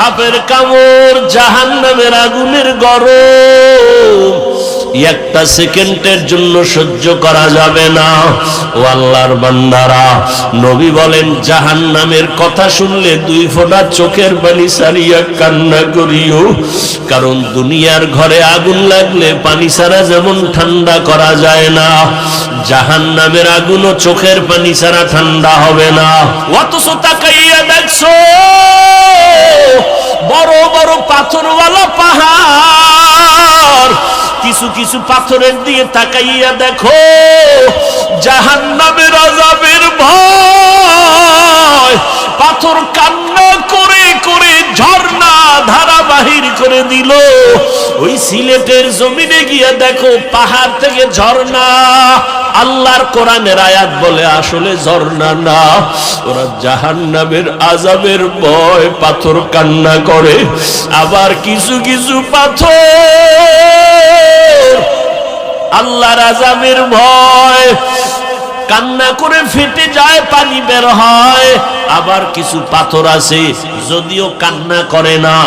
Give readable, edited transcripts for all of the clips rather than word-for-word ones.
সাপের কামড়, জাহান্নামের আগুনের গরম একটা সেকেন্ডের জন্য সহ্য করা যাবে না। ও আল্লাহর বান্দারা, নবী বলেন জাহান্নামের কথা শুনলে 2 ফোঁটা চোখের পানি ছাড়িয়া কান্না করিও, কারণ দুনিয়ার ঘরে আগুন লাগলে পানি ছাড়া যেমন ঠান্ডা করা যায় না, জাহান্নামের আগুনও চোখের পানি ছাড়া ঠান্ডা হবে না। অথচ তাকাইয়া দেখছো বড় বড় পাথরওয়ালা পাহাড়, কিছু কিছু পাথরের দিকে তাকাইয়া দেখো জাহান্নামের আযাবের ভয়, পাথর কান্না করে করে ঝর্ণা ধারা বাহির করে দিল। ওই সিলেটের জমিনে গিয়া দেখো পাহাড় থেকে ঝর্ণা। আল্লাহর কোরআনের আয়াত বলে আসলে ঝর্ণা না, ওরা জাহান্নামের আযাবের ভয় পাথর কান্না করে। আবার কিছু কিছু পাথর আল্লাহর আযাবের ভয় কান্না করে ফেটে যায়, পানি বের হয়। আবার কিছু পাথর আছে যদিও কান্না করে না,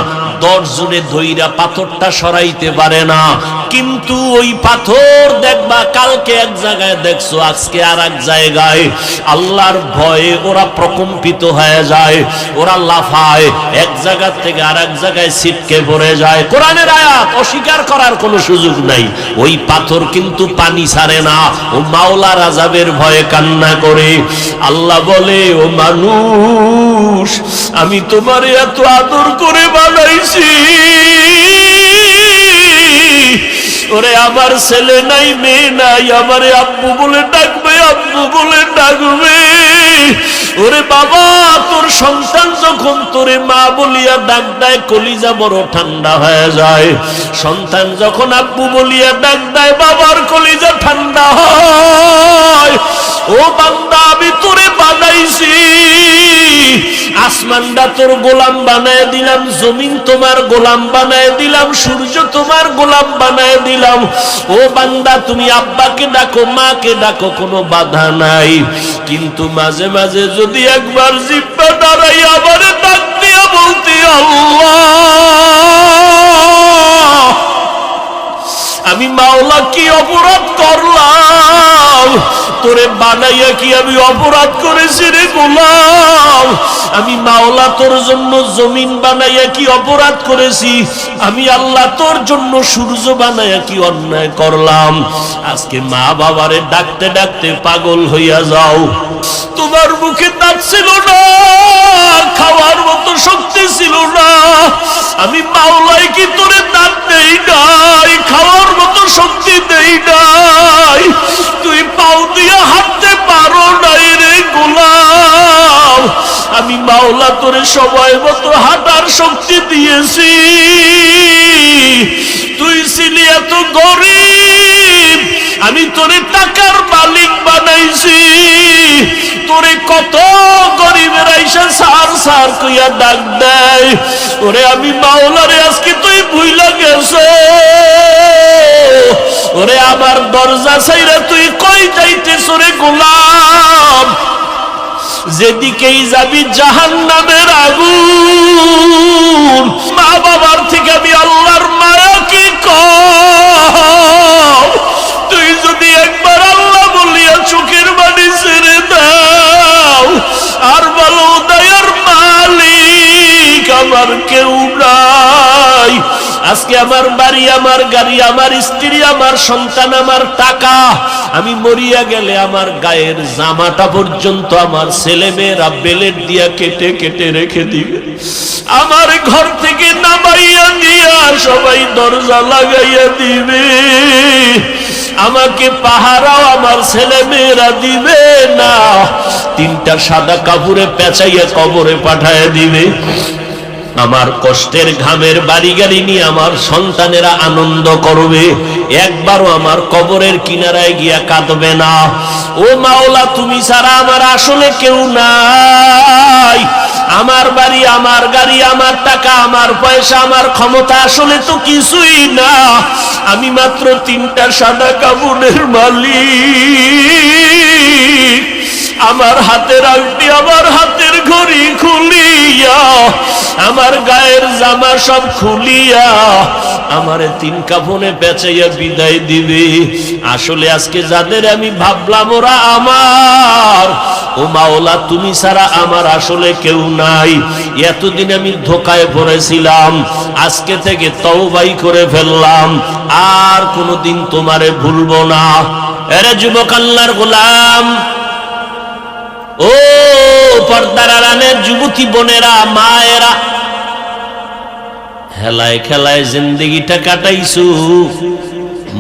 10 জনে ধইরা পাথরটা সরাইতে পারে না, কিন্তু ওই পাথর দেখবা কালকে এক জায়গায় দেখছো আজকে আর এক জায়গায়। আল্লাহর ভয়ে ওরা প্রকম্পিত হয়ে যায়, ওরা লাফায়, এক জায়গা থেকে আর এক জায়গায় ছিটকে পড়ে যায়। কোরআনের আয়াত, অস্বীকার করার কোনো সুযোগ নাই। ওই পাথর কিন্তু পানি ছাড়ে না, ও মাওলার আযাবের ভয়ে কান্না করে। আল্লাহ বলে, ও মানুষ, আমি তোমারে এত আদর করে বানাইছি, ওরে আমার ছেলে নাই মেয়ে নাই, আমারে আব্বু বলে ডাকবে, আব্বু বলে ডাকবে। ওরে বাবা, তোর সন্তান যখন তোরে মা বলিয়া ডাক দেয় কলিজা বড় ঠান্ডা হয়ে যায়। সন্তান যখন আব্বু বলিয়া ডাক দেয় বাবার কলিজা ঠান্ডা হয়। ও বান্দা, আমি তোরে বানাইছি, আসমানটা তোর গোলাম বানায় দিলাম, জমিন তোমার গোলাম বানায় দিলাম, সূর্য তোমার গোলাম বানায় দিলাম। ও বান্দা, তুমি আব্বাকে ডাকো, মাকে ডাকো, কোনো বাধা নাই, কিন্তু মাঝে মাঝে যদি একবার জিহ্বা দাঁড়াই আমারে ডাক দিয়া বলতে, আল্লাহ, আমি মাওলা কি অপরাধ করলাম? তোরে বানাইয়া কি আমি অপরাধ করেছি রে গোলাম? আমি মাওলা তোর জন্য জমিন বানাইয়া কি অপরাধ করেছি? আমি আল্লাহ তোর জন্য সূর্য বানাইয়া কি অন্যায় করলাম? আজকে মা বাবারে ডাকতে ডাকতে পাগল হইয়া যাও। তোমার মুখে দাঁত ছিল না, খাওয়ার মতো শক্তি ছিল না, আমি মাওলাই কি তোরে দাঁত দেই নাই, খাওয়ার মতো শক্তি দেই নাই, তুই পাও দিয়া হাঁটতে পারো নাই রে গোলাম, আমি মাওলা তোরে সময় মতো হাঁটার শক্তি দিয়েছি। তুই ছিলি এত গরিব, আমি তোরে টাকার মালিক বানাইছি। তোরে কত গরিবের আইসা সার সার কইয়া ডাক দেয়, ওরে আমি মাওলারে আজকে তুই ভুইলা গেছো। ওরে আমার দরজা ছাইরা তুই কই যাইতেছ রে গোলাম? যেদিকেই যাবি জাহান্নামের আগুন। মা বাবার থেকে আমি আল্লাহর মায়া কি কম? তুই যদি একবার আল্লাহ বলিয়া চোখের বাণী ছেড়ে দাও আর বলো, দয়ার মালিক আমার কেউ নাই। আজকে আমার বাড়ি, আমার গাড়ি, আমার স্ত্রী, আমার সন্তান, আমার টাকা, আমি মরিয়া গেলে আমার গায়ের জামাটা পর্যন্ত আমার ছেলে মেয়েরা বেলেট দিয়া কেটে কেটে রেখে দিবে। আমার ঘর থেকে নামাইয়া দিয়া সবাই দরজা লাগাইয়া দিবে। আমাকে পাহারাও আমার ছেলে মেয়েরা দিবে না, 3টা সাদা কাপড়ে পেঁচাইয়া কবরে পাঠাইয়া দিবে। আমার কষ্টের ঘামের বাড়ি গাড়ি নিয়ে আমার সন্তানেরা আনন্দ করবে, একবারও আমার কবরের কিনারায় গিয়া কাঁদবে না। ও মাওলা, তুমি ছাড়া আমার আসলে কেউ নাই। আমার বাড়ি, আমার গাড়ি, আমার টাকা, আমার পয়সা, আমার ক্ষমতা আসলে তো কিছুই না। আমি মাত্র 3টা সাদা কাপড়ের মালিক। আমার হাতের আংটি, আমার হাতের গলার ঘড়ি খুলিয়া, আমার গায়ের জামা সব খুলিয়া আমারে তিন কাফনে পেঁচাইয়া বিদায় দিবে। আসলে আজকে যাদের আমি ভাবলাম ওরা আমার, ও মাওলা তুমি ছাড়া আমার আসলে কেউ নাই। এতদিন আমি ধোকায় পড়েছিলাম, আজকে থেকে তওবাই করে ফেললাম, আর কোনোদিন তোমারে ভুলবো না। এরে যুবক আল্লাহর গোলাম, ও পর্দার আড়ালের যুবতী বোনেরা, মায়েরা, খেলায় খেলায় জিন্দেগিটা কাটাইছো,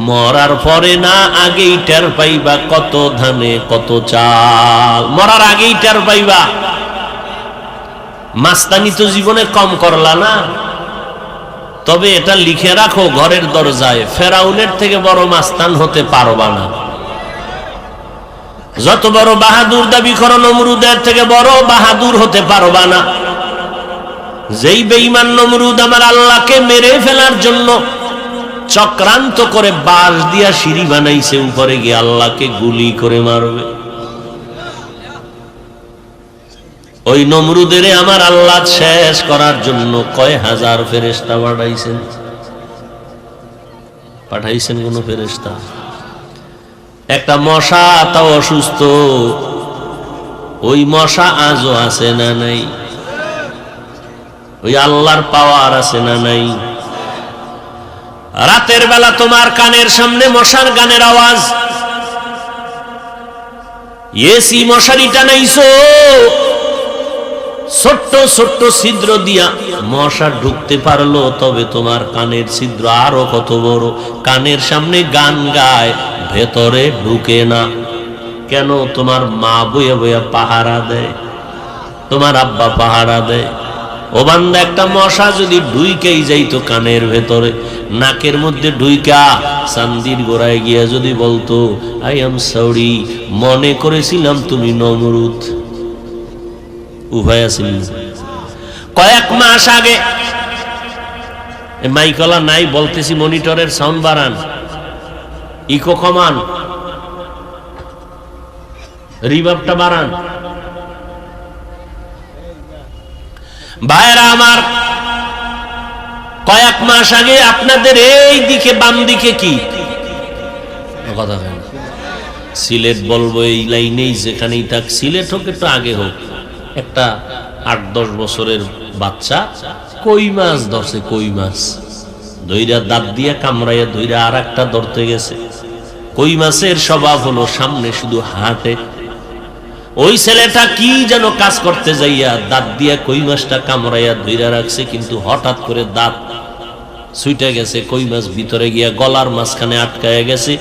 মরার পরে না আগেই টের পাইবা কত ধানে কত চাল। মরার আগেই টের পাইবা। মাস্তানি তো জীবনে কম করলা না, তবে এটা লিখে রাখো ঘরের দরজায়, ফেরাউনের থেকে বড় মাস্তান হতে পারবা না। যত বড় বাহাদুর দাবি করো, নমরুদের থেকে বড় বাহাদুর হতে পারবা না। যেই বেঈমান নমরুদ আমার আল্লাহকে মেরে ফেলার জন্য চক্রান্ত করে বাঁশ দিয়া সিঁড়ি বানাইছে, উপরে গিয়ে আল্লাহকে গুলি করে মারবে, ওই নমরুদের আমার আল্লাহ শেষ করার জন্য কয় হাজার ফেরেশতা পাঠাইছেন কোন ফেরেশতা? একটা মশা তাও অসুস্থ, ওই মশা আজও আছে না নাই? ওই আল্লাহর পাওয়ার আছে না নাই? রাতের বেলা তোমার কানের সামনে মশার গানের আওয়াজ, এসি মশারি টানাইছো, ছোট্ট ছোট্ট ছিদ্র দিয়া মশা ঢুকতে পারলো, তবে তোমার কানের ছিদ্র আরো কত বড়। কানের সামনে গান গায়, ভেতরে ঢুকে না কেন? তোমার মা বইয়া বইয়া পাহারা দেয়, তোমার আব্বা পাহারা দেয়। ও বান্দা, একটা মশা যদি ঢুইকেই যাইতো কানের ভেতরে, নাকের মধ্যে ঢুইকা চান্দির গোড়ায় গিয়া যদি বলতো আই এম সরি, মনে করেছিলাম তুমি নমরুদ, উভয় আছিল। কয়েক মাস আগে, মাইকলা নাই বলতেছি, মনিটরের সাউন্ড বাড়ান, ইকো কমান, রিভার্বটা বাড়ান। ভাইরা আমার, কয়েক মাস আগে আপনাদের এই দিকে বাম দিকে কি কথা হয় না, সিলেট বলবো, এই লাইনেই যেখানেই থাক, সিলেট হোক একটু আগে হোক, একটা 8-10 বছরের বাচ্চা কই মাছ ধরছে, কই মাছ ধইরা দাঁত দিয়ে কামড়াইয়া ধইরা আর একটা ধরতে গেছে। কই মাছের স্বভাব হলো সামনে শুধু হাঁটে। ওই ছেলেটা কি যেন কাজ করতে যাইয়া দাঁত দিয়া কই মাছটা কামড়াইয়া ধইরা রাখছে, কিন্তু হঠাৎ করে দাঁত ছুটে গেছে, কই মাছ ভিতরে গিয়া গলার মাঝখানে আটকায়া গেছে।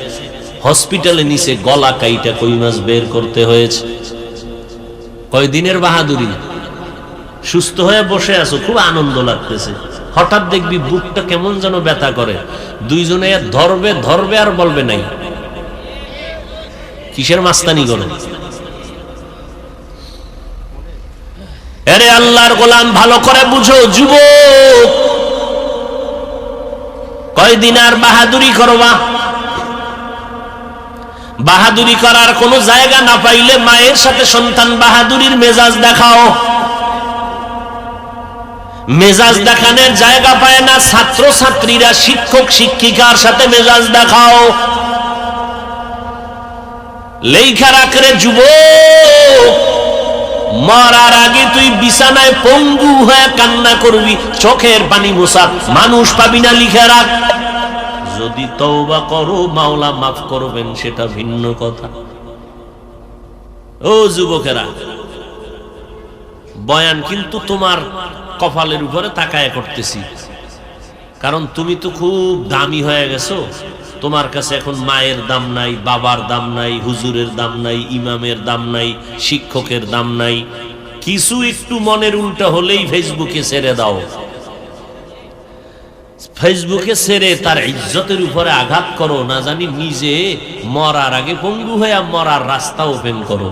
হসপিটালে নিচে গলা কাইটা কই মাছ বের করতে হয়েছে। কয়দিনের বাহাদুরি, সুস্থ হয়ে বসে আছো, খুব আনন্দ লাগতেছে, হঠাৎ দেখবি বুকটা কেমন যেন ব্যথা করে, দুইজনে ধরবে ধরবে আর বলবে নাই। কিসের মাস্তানি করে? আরে আল্লাহর গোলাম, ভালো করে বুঝো যুবক, কয়দিন আর বাহাদুরি করবা? বাহাদুরি করার কোনো জায়গা না পাইলে মায়ের সাথে সন্তান বাহাদুরির মেজাজ দেখাও। মেজাজ দেখানোর জায়গা পায় না ছাত্র ছাত্রীরা শিক্ষক শিক্ষিকার সাথে মেজাজ দেখাও। লেখা রাখরে যুবক, মরার আগে তুই বিছানায় পঙ্গু হয়ে কান্না করবি, চোখের পানি মোছা মানুষ পাবি না, লিখে রাখ। যদি তওবা করো মাওলা মাফ করবেন, সেটা ভিন্ন কথা। ও যুবকেরা, বয়ান কিন্তু তোমার কপালের উপরে তাকায় করতেছি, কারণ তুমি তো খুব দামি হয়ে গেছো। তোমার কাছে এখন মায়ের দাম নাই, বাবার দাম নাই, হুজুরের দাম নাই, ইমামের দাম নাই, শিক্ষকের দাম নাই। কিছু একটু মনের উল্টা হলেই ফেসবুকে ছেড়ে দাও। ফেসবুকে ছেড়ে তার ইজ্জতের উপরে আঘাত করো, না জানি নিজে মরার আগে পঙ্গু হয়ে মরার রাস্তা ওপেন করো।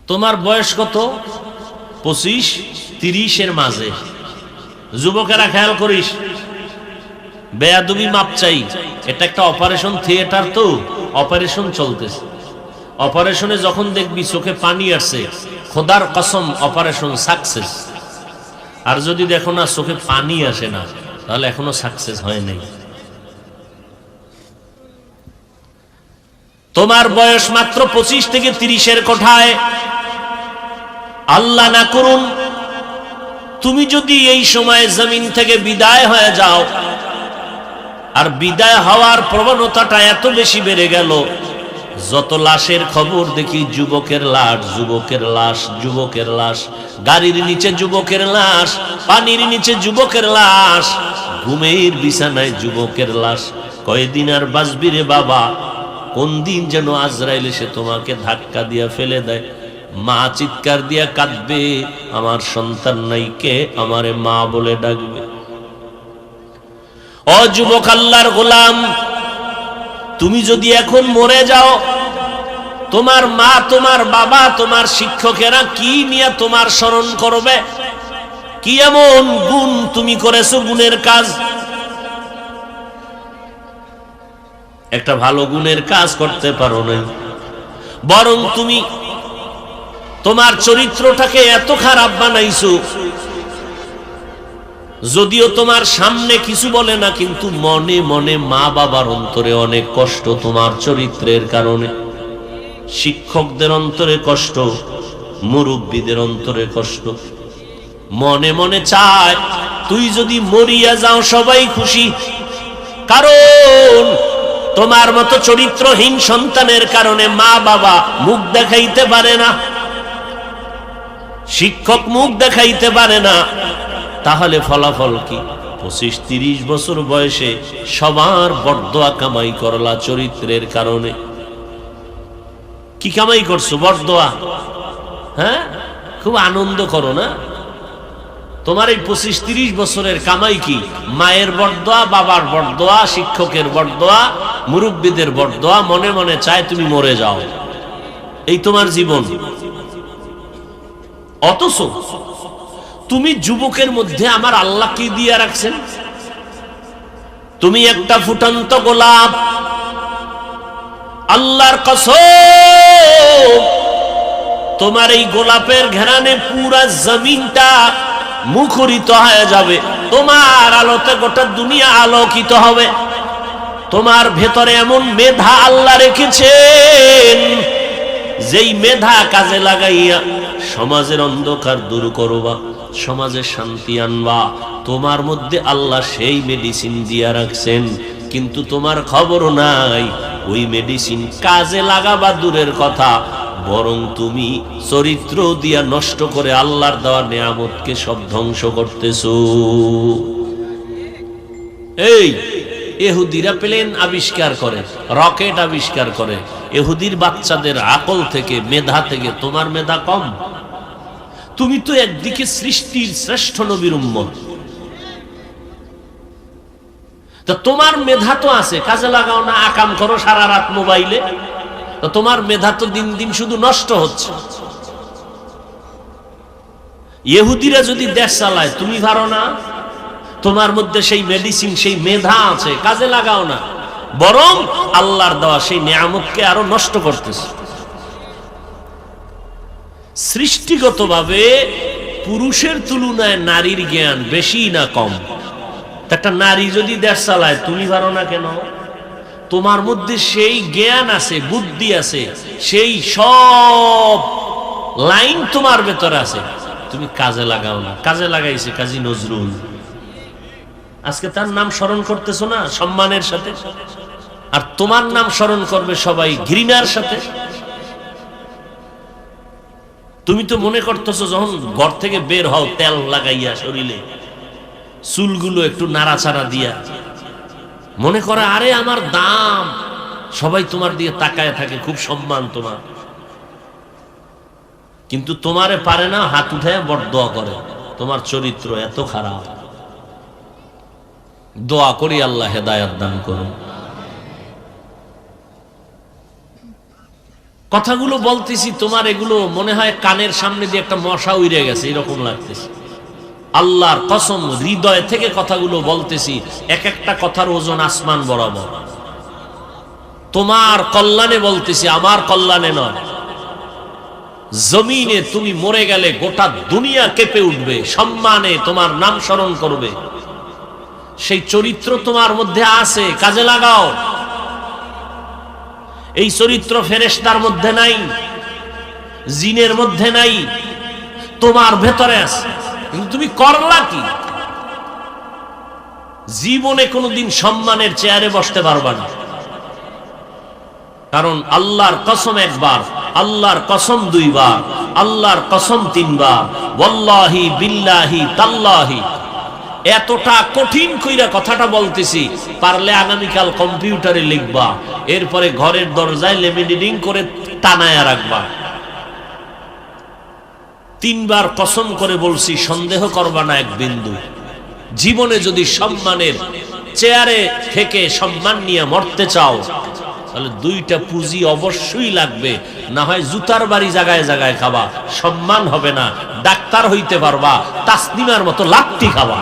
তোমার বয়স কত? 25-30 মাঝে। যুবকেরা খেয়াল করিস, বেয়াদবি মাপ চাই। এটা একটা অপারেশন থিয়েটার, তো অপারেশন চলতেছে। অপারেশনে যখন দেখবি চোখে পানি আসছে, খোদার কসম অপারেশন সাকসেস। আর যদি দেখো না চোখে পানি আসে না, তাহলে এখনো সাকসেস হয় নাই। তোমার বয়স মাত্র 25 থেকে 30-এর কোঠায়। আল্লাহ না করুন তুমি যদি এই সময়ে জমিন থেকে বিদায় হয়ে যাও, আর বিদায় হওয়ার প্রবণতাটা এত বেশি বেড়ে গেল, যত লাশের খবর দেখি যুবকের লাশ, যুবকের লাশ, যুবকের লাশ, গাড়ির নিচে যুবকের লাশ, পানির নিচে যুবকের লাশ, ঘুমের বিছানায় যুবকের লাশ। কয়দিন আর বাঁচবি রে বাবা? কোন দিন যেন আজরাইল এসে তোমাকে ধাক্কা দিয়া ফেলে দেয়। মা চিৎকার দিয়া কাঁদবে, আমার সন্তান নাই, কে আমারে মা বলে ডাকবে। ও যুবক আল্লাহর গোলাম, তুমি যদি এখন মরে যাও, তোমার মা, তোমার বাবা, তোমার শিক্ষকেরা কি নিয়ে তোমার স্মরণ করবে? কি এমন গুণ তুমি করেছো, গুণের কাজ? একটা ভালো গুণের কাজ করতে পারো নাই, বরং তুমি তোমার চরিত্রটাকে এত খারাপ বানাইছো, যদিও তোমার সামনে কিছু বলে না, কিন্তু মনে মনে মা বাবার অন্তরে অনেক কষ্ট তোমার চরিত্রের কারণে। শিক্ষকদের অন্তরে কষ্ট, মুরব্বীদের অন্তরে কষ্ট। মনে মনে চায় তুই যদি মরিয়া যাও সবাই খুশি, কারণ তোমার মতো চরিত্রহীন সন্তানের কারণে মা বাবা মুখ দেখাইতে পারে না, শিক্ষক মুখ দেখাইতে পারে না। তাহলে ফলাফল কি? 25-30 বছর বয়সে সবার বরদোয়া কামাই করলা চরিত্রের কারণে। কি কামাই করছো? বরদোয়া। হ্যাঁ, খুব আনন্দ করো না? তোমার এই 25-30 বছরের কামাই কি? মায়ের বরদোয়া, বাবার বরদোয়া, শিক্ষকের বরদোয়া, মুরব্বীদের বরদোয়া। মনে মনে চায় তুমি মরে যাও, এই তোমার জীবন। অথচ তুমি যুবকের মধ্যে আমার আল্লাহ কি দিয়ে রাখছেন? তুমি একটা ফুটন্ত গোলাপ। আল্লাহর কসম, তোমার এই গোলাপের ঘেরানে পুরা জমিনটা মুখরিত হয়ে যাবে। তোমার আলোতে গোটা দুনিয়া আলোকিত হবে। তোমার ভেতরে এমন মেধা আল্লাহ রেখেছেন, যেই মেধা কাজে লাগাইয়া সমাজের অন্ধকার দূর করবা, সমাজে শান্তি আনবা। তোমার মধ্যে আল্লাহ সেই মেডিসিন দিয়া রাখছেন, কিন্তু তোমার খবর নাই ওই মেডিসিন কাজে লাগাবা দূরের কথা, বরং তুমি চরিত্র দিয়া নষ্ট করে আল্লাহর দেওয়া নিয়ামতকে সব ধ্বংস করতেছো। এই ইহুদিরা প্লেন আবিষ্কার করে, রকেট আবিষ্কার করে, ইহুদির বাচ্চাদের আকল থেকে, মেধা থেকে তোমার মেধা কম? তুমি তো একদিকে সৃষ্টির শ্রেষ্ঠ নবীর উম্মত, তো তোমার মেধা তো আছে, কাজে লাগাও না, আকাম করো সারা রাত মোবাইলে, তো তোমার মেধা তো দিন দিন শুধু নষ্ট হচ্ছে। ইহুদিরা যদি দেশ চালায়, তুমি পারো না? তোমার মধ্যে সেই মেডিসিন, সেই মেধা আছে, কাজে লাগাও না, বরং আল্লাহর দেওয়া সেই নিয়ামতকে আরো নষ্ট করতেছে। সৃষ্টিগতভাবে পুরুষের তুলনায় নারীর জ্ঞান বেশি না কম? একটা নারী যদি দেশ চালায়, তুমি পারো না কেন? তোমার মধ্যে সেই জ্ঞান আছে, বুদ্ধি আছে, সেই সব লাইন তোমার ভেতরে আছে, তুমি কাজে লাগাও না। কাজে লাগাইছে কাজী নজরুল, আজকে তার নাম স্মরণ করতেছো না সম্মানের সাথে, আর তোমার নাম স্মরণ করবে সবাই ঘৃণার সাথে। তুমি তো মনে করতেছো যখন ঘর থেকে বের হও, তেল লাগাইয়া শরীরে, চুলগুলো একটু নাড়াচাড়া দিয়া, মনে করে আরে আমার দাম, সবাই তোমার দিয়ে তাকায় থাকে, খুব সম্মান তোমার। কিন্তু তোমারে পারে না, হাত উঠায় বরদোয়া করে, তোমার চরিত্র এত খারাপ। দোয়া করি আল্লাহ হেদায়েত দান করুন। কথাগুলো বলতেছি, তোমার এগুলো মনে হয় কানের সামনে দিয়ে একটা মশা উড়ে গেছে, এরকম লাগতেছে। আল্লাহর কসম, হৃদয় থেকে কথাগুলো বলতেছি, এক একটা কথার ওজন আসমান বরাবর। তোমার কল্যাণে বলতেছি, আমার কল্যাণে নয়। জমিনে তুমি মরে গেলে গোটা দুনিয়া কেঁপে উঠবে, সম্মানে তোমার নাম স্মরণ করবে। সেই চরিত্র তোমার মধ্যে আছে, কাজে লাগাও। এই চরিত্র ফেরেশতার মধ্যে নাই, জিনের মধ্যে নাই, তোমার ভেতরে আছে। কিন্তু তুমি করলা কি? জীবনে কোনোদিন সম্মানের চেয়ারে বসতে পারবা না। কারণ আল্লাহর কসম একবার, আল্লাহর কসম দুইবার, আল্লাহর কসম তিনবার, ওয়াল্লাহি বিল্লাহি তাল্লাহি। এতটা কঠিন কইরা কথাটা বলতেছি, পারলে আগামীকাল কম্পিউটারে লিখবা, এরপরে ঘরের দরজায় লেমিনেটিং করে টানায়া রাখবা। তিনবার কসম করে বলছি, সন্দেহ করবা না এক বিন্দু। জীবনে যদি সম্মানের চেয়ারে থেকে সম্মান নিয়ে মরতে চাও, তাহলে দুইটা পুঁজি অবশ্যই লাগবে। না হয় জুতার বাড়ি জায়গায় জায়গায় খাবা, সম্মান হবে না। ডাক্তার হইতে পারবা, তাসনিমার মতো লাত্তি খাবা।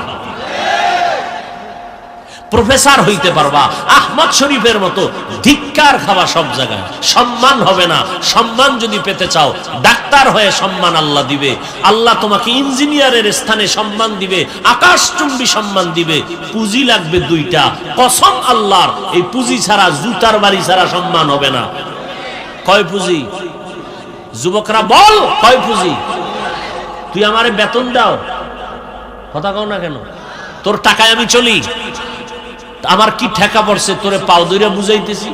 প্রফেসর হইতে পারবা, আহমদ শরীফের মতো ধিক্কার খাওয়া, সব জায়গায় সম্মান হবে না। সম্মান যদি পেতে চাও, ডাক্তার হয়ে সম্মান আল্লাহ দিবে। আল্লাহ তোমাকে ইঞ্জিনিয়ারের স্থানে সম্মান দিবে, আকাশচুম্বী সম্মান দিবে। পুঁজি লাগবে দুইটা, কসম আল্লাহর। এই পুঁজি ছাড়া, জুতার বাড়ি ছাড়া সম্মান হবে না। কয় পুঁজি? যুবকরা বল, কয় পুঁজি? তুই আমারে বেতন দাও, কথা কও না কেন? তোর টাকায় আমি চলি, আমার কি ঠেকা পড়ছে তোরে পাও ধরে বুঝাইতেছি?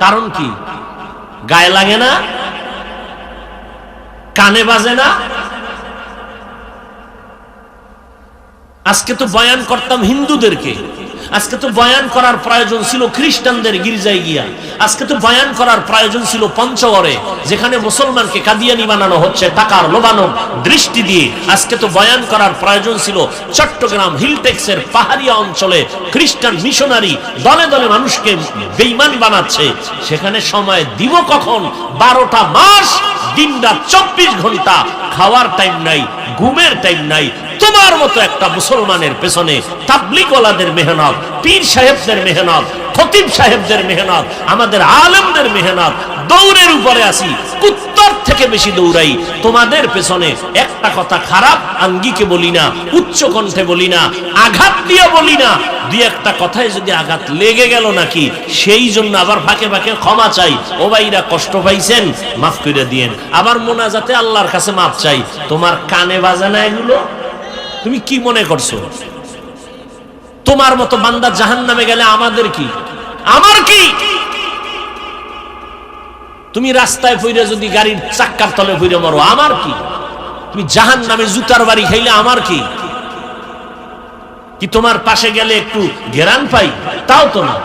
কারণ কি? গায়ে লাগে না, কানে বাজে না। আজকে তো বয়ান করতাম হিন্দুদেরকে, আজকে তো বয়ান করার প্রয়োজন ছিল খ্রিস্টানদের গির্জায় গিয়া, আজকে তো বয়ান করার প্রয়োজন ছিল পঞ্চগড়ে, যেখানে মুসলমানকে কাদিয়ানি বানানো হচ্ছে টাকার লোভানো দৃষ্টি দিয়ে। আজকে তো বয়ান করার প্রয়োজন ছিল চট্টগ্রাম হিলটেক্সের পাহাড়িয়া অঞ্চলে খ্রিস্টান মিশনারি দলে দলে মানুষকে বেঈমান বানাচ্ছে। সেখানে সময় দিব কখন? 12টা মাস, দিনটা 24 ঘন্টা, খাওয়ার টাইম নাই, ঘুমের টাইম নাই। তোমার মতো একটা মুসলমানের পেছনে তাবলীগওয়ালাদের মেহনত, পীর সাহেবদের মেহনত, খতিব সাহেবদের মেহনত, আমাদের আলেমদের মেহনত, দৌড়ের উপরে আসি, কুত্তার থেকে বেশি দৌড়াই। তোমাদের পেছনে একটা কথা খারাপ আঙ্গিকে বলি না, উচ্চ কণ্ঠে বলি না, আঘাত দিয়ে বলি না। দুই একটা কথায় যদি আঘাত লেগে গেল নাকি, সেই জন্য আবার ফাঁকে ফাঁকে ক্ষমা চাই। ও ভাইরা কষ্ট পাইছেন, মাফ করে দিয়েন। আবার মোনাজাতে আল্লাহর কাছে মাফ চাই। তোমার কানে বাজে না এগুলো? তুমি কি মনে করছো? তোমার মতো বান্দা জাহান্নামে গেলে আমাদের কি? আমার কি? তুমি রাস্তায় পইরা যদি গাড়ির চাক্কার তলে পইরা মরো, আমার কি? তুমি জাহান্নামে জুতার বাড়ি খাইলে আমার কি? কি তোমার পাশে গেলে একটু ঘেরান পাই? তাও তো না।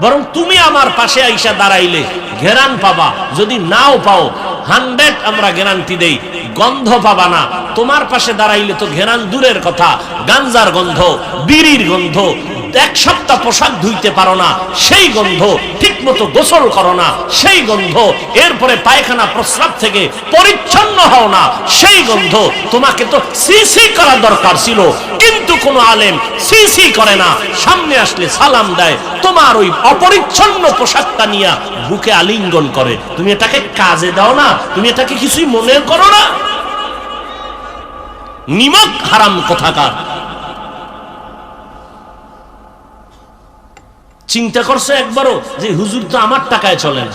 বরং তুমি আমার পাশে আইসা দাঁড়াইলে ঘেরান পাবা। যদি নাও পাও, 100 আমরা গ্যারান্টি দেই, গন্ধ পাবা না। তোমার পাশে দাঁড়াইলে তো ঘেরান দূরের কথা, গাঞ্জার গন্ধ, বিড়ির গন্ধ, এক সপ্তাহ পোশাক ধুইতে পারো না সেই গন্ধ, ঠিক মতো গোসল করো না সেই গন্ধ, এরপরে পায়খানা প্রস্রাব থেকে পরিচ্ছন্ন হও না সেই গন্ধ। তোমাকে তো সিসি করা দরকার ছিল, কিন্তু কোন আলেম সিসি করে না, সামনে আসলে সালাম দেয়। তোমার ওই অপরিচ্ছন্ন পোশাকটা নিয়ে বুকে আলিঙ্গন করে। তুমি এটাকে কাজে দাও না, তুমি এটাকে কিছুই মনে করো না। নিমক হারাম কোথাকার। চিন্তা করছো একবারও যে হুজুর তো আমার টাকায় চলে না,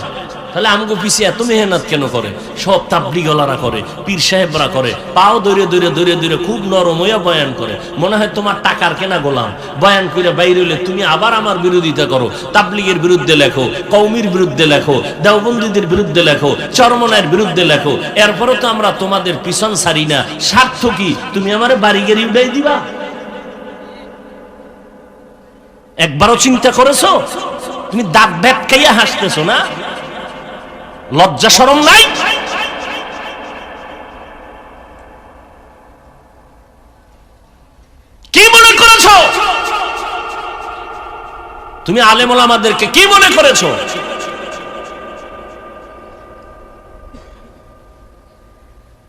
তাহলে আমাকে পিছিয়ে এত মেহনত কেন করে? সব তাবলীগওয়ালারা করে, পীর সাহেবরা করে, পাও দৌড়ে দৌড়ে দৌড়ে দৌড়ে খুব নরম হইয়া বয়ান করে। মনে হয় তোমার টাকার কেনা গোলাম। বয়ান করে বাইরে হইলে তুমি আবার আমার বিরোধিতা করো, তাবলীগের বিরুদ্ধে লেখো, কওমির বিরুদ্ধে লেখো, দেওবন্দীদের বিরুদ্ধে লেখো, চরমনায়ের বিরুদ্ধে লেখো। এরপরও তো আমরা তোমাদের পিছন ছাড়ি না। স্বার্থ কি? তুমি আমার বাড়ি গাড়ি উঠাই দিবা? একবারও চিন্তা করেছো? তুমি দাঁত ব্যাট খাইয়া হাসতেছো না? লজ্জা শরম নাই? কি মনে করেছো তুমি? আলেম ওলামাদেরকে কি মনে করেছো?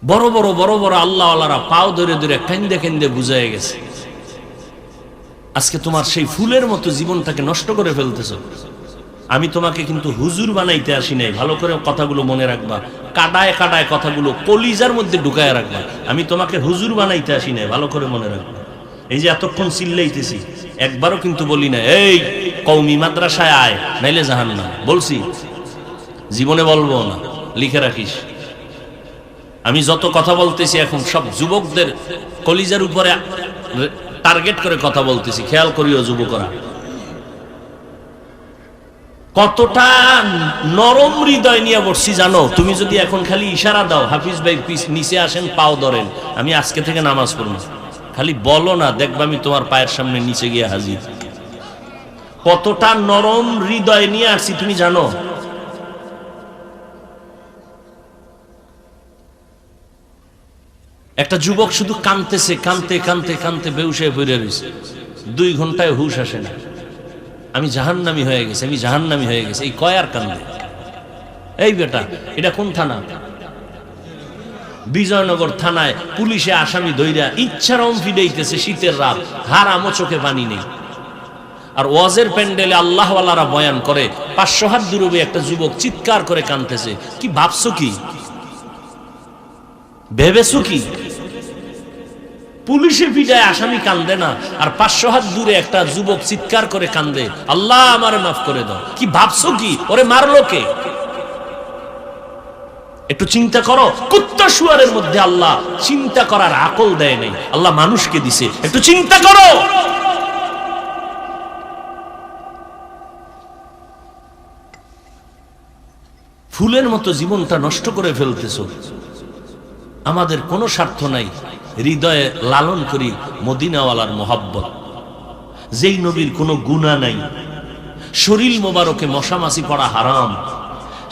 বড় বড় বড় বড় আল্লাহ ওয়ালারা পাও ধরে ধরে কেন্দে কেন্দে বুঝায় গেছে। আজকে তোমার সেই ফুলের মতো জীবনটাকে নষ্ট করে ফেলতেছো। আমি তোমাকে কিন্তু হুজুর বানাইতে আসি নাই, ভালো করে কথাগুলো মনে রাখবা, কাটায় কাটায় কথাগুলো কলিজার মধ্যে ঢুকায় রাখবা। আমি তোমাকে হুজুর বানাইতে আসি নাই, ভালো করে মনে রাখবা। এই যে এতক্ষণ চিল্লাইতেছি, একবারও কিন্তু বলি না এই কওমি মাদ্রাসায় আয় নাইলে জাহান্নাম, বলছি? জীবনে বলবো না, লিখে রাখিস। আমি যত কথা বলতেছি এখন সব যুবকদের কলিজার উপরে টার্গেট করে কথা বলতেছি, খেয়াল করিও যুবকরা। কতটা নরম হৃদয় নিয়ে বসছি জানো? তুমি যদি এখন খালি ইশারা দাও, হাফিজ ভাই নিচে আসেন, পাও ধরেন, আমি আজকে থেকে নামাজ পড়ব, খালি বলো না, দেখবা আমি তোমার পায়ের সামনে নিচে গিয়ে হাজির। কতটা নরম হৃদয় নিয়ে আসছি তুমি জানো? একটা যুবক শুধু কাঁদতেছে, কাঁদতে কাঁদতে কাঁদতে বেহুশ হয়ে পড়ে রয়েছে, 2 ঘন্টায় হুশ আসে না। আমি জাহান্নামী হয়ে গেছি, আমি জাহান্নামী হয়ে গেছি। এই কয় আর কান্দে? এই বেটা, এটা কোন থানা? বিজয়নগর থানায় পুলিশে আসামি ধইরা ইচ্ছারম ফিডাইতেছে, শীতের রাত, হারামও চোখে পানি নেই। আর ওয়াজের প্যান্ডেলে আল্লাহওয়ালারা বয়ান করে, 500 হাত দূরে একটা যুবক চিৎকার করে কাঁদতেছে। কি ভাবছো? কি ভেবেছো? কি পুলিশে পিটায় আসামি কান্দে না, আর 500 হাত দূরে একটা যুবক চিৎকার করে কান্দে, আল্লাহ আমারে মাফ করে দাও। কি ভাবছো? কি ওরে মারলো কে? একটু চিন্তা করো। কুত্তা শুয়ারের মধ্যে আল্লাহ চিন্তা করার আকল দেয় নাই, আল্লাহ মানুষকে দিছে। একটু চিন্তা করো। ফুলের মতো জীবনটা নষ্ট করে ফেলতেছো। আমাদের কোনো স্বার্থ নাই, হৃদয়ে লালন করি মদিনাওয়ালার মোহাব্বত, যেই নবীর কোনো গুনাহ নাই, শরীর মোবারকে মশামাছি পড়া হারাম,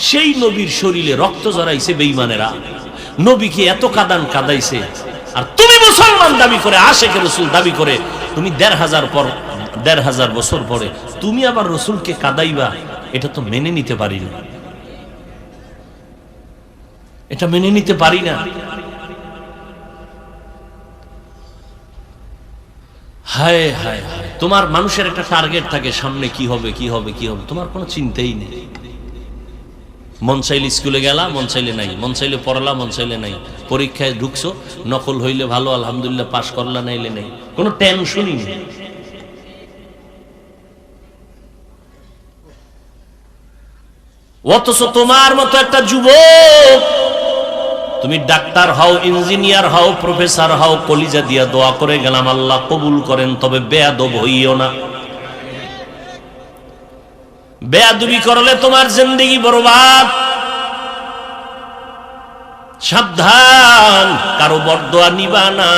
সেই নবীর শরীরে রক্ত জড়াইছে বেঈমানেরা, নবীকে এত কাদাইছে। আর তুমি মুসলমান দাবি করে, আশেকে রসুল দাবি করে, তুমি 1,500 বছর পরে তুমি আবার রসুলকে কাদাইবা, এটা তো মেনে নিতে পারি না, এটা মেনে নিতে পারি না। হায় হায় হায়, তোমার মানুষের একটা টার্গেট থাকে, সামনে কি হবে কি হবে কি হবে, তোমার কোনো চিন্তাই নেই। মন চাইলে স্কুলে গেলা, মন চাইলে নাই, মন চাইলে পড়লা, মন চাইলে নাই, পরীক্ষায় ঢুকছো, নকল হইলে ভালো, আলহামদুলিল্লাহ পাশ করলা, নাইলে নাই, কোনো টেনশনই নেই। অথচ তোমার মতো একটা যুবক, তুমি ডাক্তার হও, ইঞ্জিনিয়ার হও, প্রফেসর হও, কলিজা দিয়া দোয়া করে গেলাম আল্লাহ কবুল করেন, তবে বেয়াদব হইও না। বেয়াদবি করলে তোমার জিন্দেগি বরবাদ। সাবধান, কারো বরদোয়া নিবা না।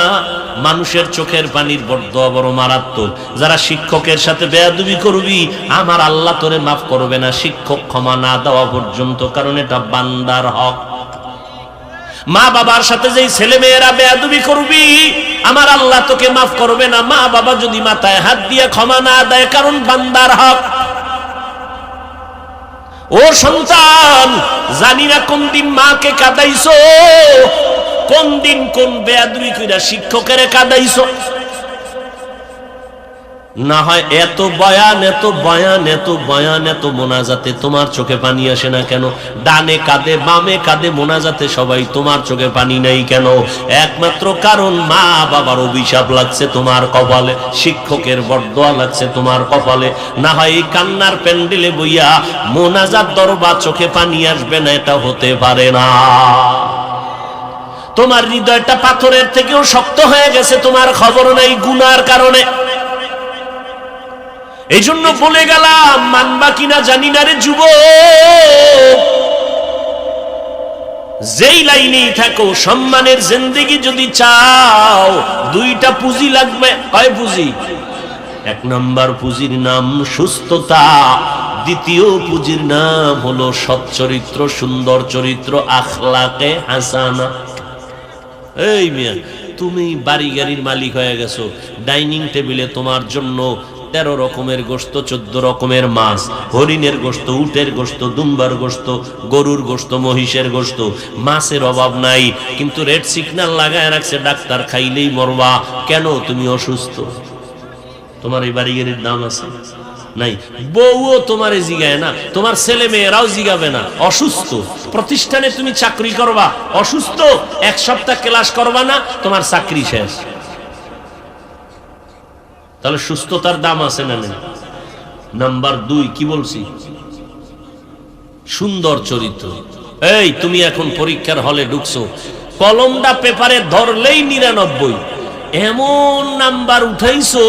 মানুষের চোখের পানির বরদোয়া বড় মারাত্মক। যারা শিক্ষকের সাথে বেয়াদবি করবি, আমার আল্লাহ তোরে মাফ করবে না শিক্ষক ক্ষমা না দেওয়া পর্যন্ত, কারণ এটা বান্দার হক। মা বাবার সাথে যেই ছেলে মেয়েরা বেয়াদবি করবি, আমার আল্লাহ তোকে মাফ করবে না, মা বাবা যদি মাথায় হাত দিয়ে ক্ষমা না দেয়, কারণ বান্দার হক। ও সন্তান, জানি না কোন দিন মাকে কাঁদাইছো, কোন দিন কোন বেয়াদবি কইরা শিক্ষকের কাঁদাইছো। না হয় এত বয়ান এত বয়ান এত বয়ান এত মোনাজাতে তোমার চোখে পানি আসে না কেন? ডানে কাঁদে বামে কাঁদে মোনাজাতে সবাই, তোমার চোখে পানি নাই কেন? একমাত্র কারণ মা বাবার অভিশাপ লাগছে তোমার কপালে, শিক্ষকের বরদোয়া লাগছে তোমার কপালে। না হয় এই কান্নার প্যান্ডেলে বইয়া মোনাজাত দরবার চোখে পানি আসবে না, এটা হতে পারে না। তোমার হৃদয়টা পাথরের থেকেও শক্ত হয়ে গেছে, তোমার খবর নাই গুনার কারণে। এই জন্য বলে গেলাম, মানবা কিনা জানি না রে যুবক, যেই লাইনেই থাকো, সম্মানের জিন্দেগি যদি চাও, 2টা পুঁজি লাগবে। কয় পুঁজি? 1 নম্বর পুঁজির নাম সুস্থতা, 2য় পুঁজির নাম হলো সৎ চরিত্র, সুন্দর চরিত্র, আখলাকে হাসানা। এই মিয়া, তুমি বাড়ি গাড়ির মালিক হয়ে গেছো, ডাইনিং টেবিলে তোমার জন্য 13 রকমের গোশত, 14 রকমের মাছ, হরিণের গোশত, উটের গোশত, দুম্বার গোশত, গরুর গোশত, মহিষের গোশত, মাছের অভাব নাই, কিন্তু রেড সিগন্যাল লাগায় রাখছে, ডাক্তার খাইলেই মরবা। কেন? তুমি অসুস্থ। তোমার এই বাড়ি গাড়ির দাম আছে, নাই। বউও তোমারে জিগায় না, তোমার ছেলে মেয়েরাও জিগাবে না। অসুস্থ প্রতিষ্ঠানে তুমি চাকরি করবা, অসুস্থ, এক সপ্তাহ ক্লাস করবা না, তোমার চাকরি শেষ। তাহলে সুস্থতার দাম আছে না নেই? নাম্বার 2 কি বলছি? সুন্দর চরিত্র। এই তুমি এখন পরীক্ষার হলে ঢুকছো, কলমটা পেপারে ধরলেই 99, এমন নাম্বার উঠাইছো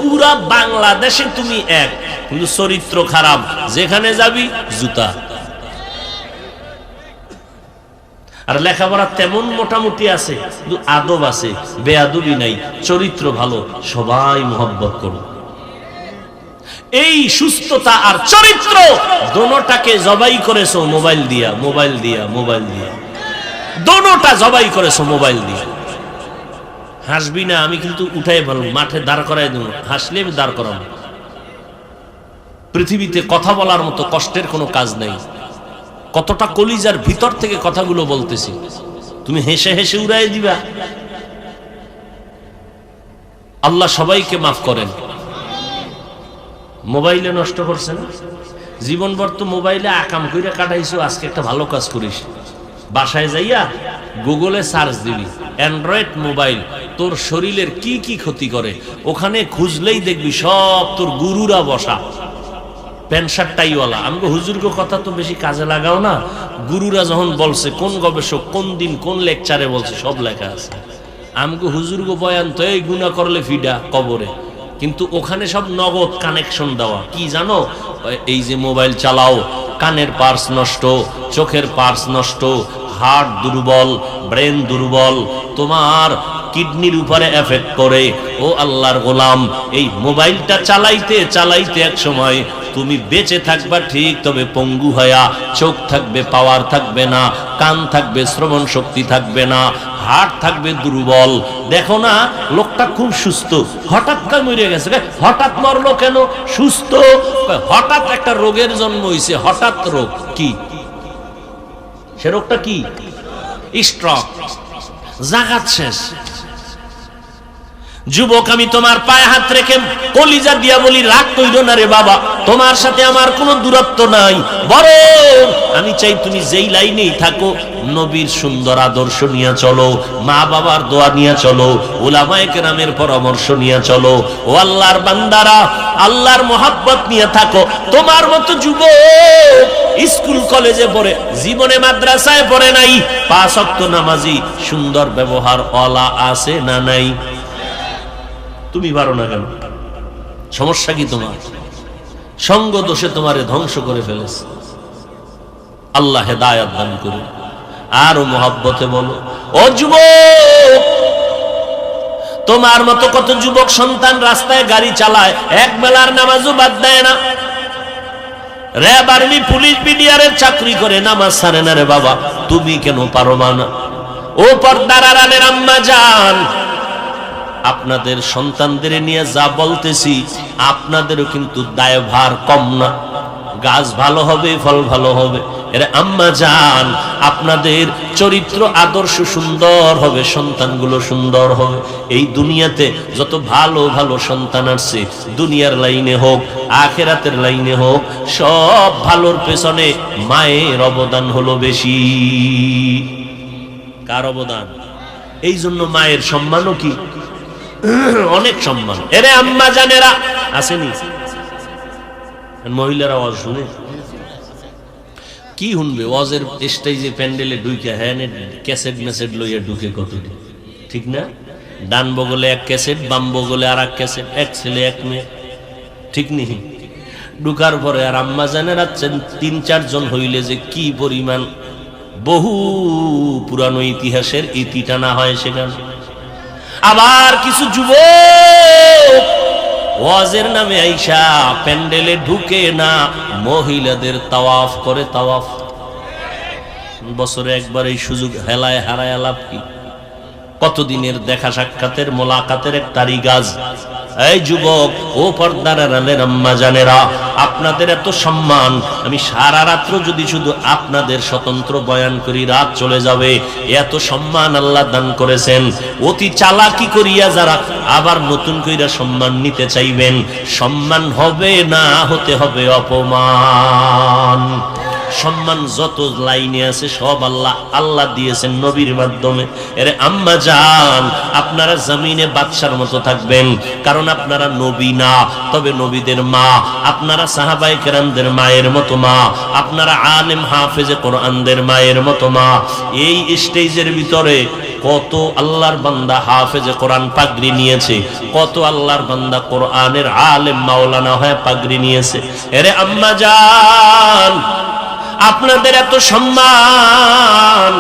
পুরা বাংলাদেশে তুমি এক, কিন্তু চরিত্র খারাপ, যেখানে যাবি জুতা। আর লেখাপড়া তেমন মোটামুটি আছে, কিন্তু আদব আছে, বেয়াদবি নাই, চরিত্র ভালো, সবাই মোহব্বত করো। এই সুস্থতা আর চরিত্র দোনোটাকে জবাই করেছো মোবাইল দিয়া, মোবাইল দিয়া, মোবাইল দিয়া, দোনোটা জবাই করেছো মোবাইল দিয়া। হাসবি না, আমি কিন্তু উঠাই ভালো, মাঠে দাঁড় করাই দেব, হাসলে আমি দাঁড় করাবো। পৃথিবীতে কথা বলার মতো কষ্টের কোনো কাজ নেই। কতটা কলিজার ভিতর থেকে কথাগুলো বলতেছি, তুমি হেসে হেসে উড়াই দিবা। আল্লাহ সবাইকে মাফ করেন। মোবাইলে নষ্ট করছে না, জীবনভর তো মোবাইলে আকাম কইরা কাটাইছো, আজকে একটা ভালো কাজ করিস, বাসায় যাইয়া গুগলে সার্চ দিবি অ্যান্ড্রয়েড মোবাইল তোর শরীরের কি কি ক্ষতি করে, ওখানে খুঁজলেই দেখবি সব তোর গুরুরা বসা প্যান্ট শার্ট টাইওয়ালা। আমাকে হুজুরকে কথা তো বেশি কাজে লাগাও না, গুরুরা যখন বলছে, কোন গবেষক কোন দিন কোন লেকচারে বলছে, সব লেখা আছে। আমাকে হুজুরকে বয়ান তো এই গুনাহ করলে ফিডা কবরে, কিন্তু ওখানে সব নগদ কানেকশন দেওয়া। কি জানো, এই যে মোবাইল চালাও, কানের পার্স নষ্ট, চোখের পার্স নষ্ট, হার্ট দুর্বল, ব্রেন দুর্বল, তোমার কিডনির উপরে এফেক্ট করে। ও আল্লাহর গোলাম, এই মোবাইলটা চালাইতে চালাইতে এক সময় তুমি বেঁচে থাকবা ঠিক, তবে পঙ্গু হয়া, চোখ থাকবে পাওয়ার থাকবে না, কান থাকবে শ্রবণ শক্তি থাকবে না, হার্ট থাকবে দুর্বল। দেখো না, লোকটা খুব সুস্থ, হঠাৎ করে মরে গেছে। হঠাৎ মরলো কেন? সুস্থ। হঠাৎ একটা রোগের জন্ম হয়েছে, হঠাৎ রোগ। কি সে রোগটা? কি? স্ট্রোক, জাগাত শেষ। যুবক, আমি তোমার পায়ে হাত রেখে কলিজা দিয়া বলি, রাগ কইরো না রে বাবা, তোমার সাথে আমার কোনো দূরত্ব নাই, বরং আমি চাই তুমি যেই লাইনেই থাকো, নবীর সুন্দর আদর্শ নিয়ে চলো, মা বাবার দোয়া নিয়ে চলো, উলামায়ে কেরামের পরামর্শ নিয়ে চলো। ও আল্লাহর বান্দারা, আল্লাহর মোহাব্বত নিয়ে থাকো। তোমার মতো যুবক স্কুল কলেজে পড়ে, জীবনে মাদ্রাসায় পড়ে নাই, 5 ওয়াক্ত নামাজি, সুন্দর ব্যবহার ওয়ালা আছে না নাই? তুমি পারো না কেন? সমস্যা কি তোমার? সঙ্গ দোষে তোমারে ধ্বংস করে ফেলেছে। আল্লাহ হেদায়েত দান করুন। আরো মোহাব্বতে বলো, ও যুবক, তোমার মতো কত যুবক সন্তান রাস্তায় গাড়ি চালায়, এক বেলার নামাজও বাদ দেয় না, র্যাব আর্মি পুলিশ বিডিআরের চাকরি করে, নামাজ ছাড়ে না রে বাবা, তুমি কেন পারো না? ও পর্দার আড়ালের আম্মা জান, আপনাদের সন্তানদের নিয়ে যা বলতেছি, আপনাদেরও কিন্তু দায়ভার কম না। গাছ ভালো হবে, ফল ভালো হবে। এর আম্মা জান, আপনাদের চরিত্র আদর্শ সুন্দর হবে, সন্তানগুলো সুন্দর হবে। এই দুনিয়াতে যত ভালো ভালো সন্তান আসছে, দুনিয়ার লাইনে হোক, আখিরাতের লাইনে হোক, সব ভালোর পেছনে মায়ের অবদান হলো বেশি। কার অবদান? এই জন্য মায়ের সম্মানও কি অনেক সম্মান। এরে আম্মা জানেরা আসেনি, মহিলারা ওয়াজ শুনে কি শুনবে? ওয়াজের স্টেজে প্যান্ডেলে ঢুকে, হ্যাঁ ক্যাসেট মেসেট লইয়া ঢুকে কত, ঠিক না? ডান বগলে এক ক্যাসেট, বাম বগলে আর এক ক্যাসেট, এক ছেলে এক মেয়ে, ঠিক নি? ঢুকার পরে আর আম্মা জানেরা 3-4 জন হইলে যে কি পরিমাণ বহু পুরানো ইতিহাসের ইতি টানা হয় সেখানে। আবার কিছু যুবক ওয়াজের নামে আইসা প্যান্ডেলে ঢুকে না, মহিলাদের তাওয়াফ করে। তাওয়াফ বছরে একবার, এই সুযোগ হেলায় হারায় লাভ কি? কতদিনের দেখা সাক্ষাতের মোলাকাতের এক তারিগাজ, এই যুবক ও পর্দার আড়ালের আম্মা জানেরা, আপনাদের এত সম্মান, আমি সারা রাত্র যদি শুধু আপনাদের স্বতন্ত্র বয়ান করি রাত চলে যাবে। এত সম্মান আল্লাহ দান করেছেন। অতি চালাকি করিয়া যারা আবার নতুন কইরা সম্মান নিতে চাইবেন, সম্মান হবে না, হতে হবে অপমান। সম্মান যত লাইনে আছে সব আল্লাহ দিয়েছেন নবীর মাধ্যমে। এরে আম্মা জান, আপনারা জমিনে বাদশার মতো থাকবেন, কারণ আপনারা নবী না, তবে নবীদের মা। আপনারা সাহাবায়ে কেরামদের মায়ের মতো মা, আপনারা আলেম হাফেজে কোরআনদের মায়ের মতো মা। এই স্টেজের ভিতরে কত আল্লাহর বান্দা হাফেজে কোরআন পাগড়ি নিয়েছে, কত আল্লাহর বান্দা কোরআনের আলেম মাওলানা হয়ে পাগড়ি নিয়েছে। এরে আম্মা জান, আপনাদের এত সম্মান,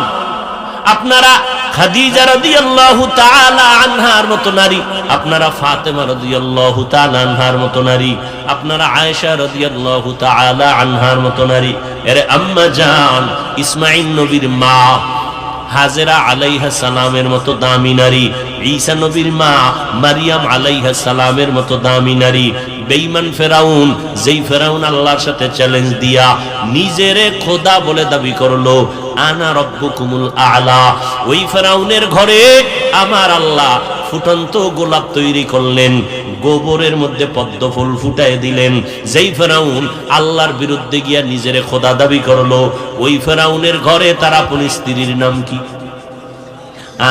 আপনারা খাদিজা রাদিয়াল্লাহু তাআলা আনহার মতো নারী, আপনারা ফাতেমা রাদিয়াল্লাহু তাআলা আনহার মতো নারী, আপনারা আয়েশা রাদিয়াল্লাহু তাআলা আনহার মতো নারী। এরে আম্মা জান, ইসমাঈল নবীর মা হাজেরা আলাইহিস সালামের মতো দামি নারী, ঈসা নবীর মা মারিয়াম আলাইহিস সালামের মতো দামি নারী। বেঈমান ফেরাউন, যেই ফেরাউন আল্লাহর সাথে চ্যালেঞ্জ দিয়া নিজেরে খোদা বলে দাবি করলো, আনা রব্বুকুমুল আ'লা, ওই ফেরাউনের ঘরে আমার আল্লাহ ফুটন্ত গোলাপ তৈরি করলেন, গোবরের মধ্যে পদ্ম ফুল ফুটায় দিলেন। যেই ফেরাউন আল্লাহর বিরুদ্ধে গিয়া নিজেরে খোদা দাবি করলো, ওই ফেরাউনের ঘরে তার আপন স্ত্রীর নাম কি?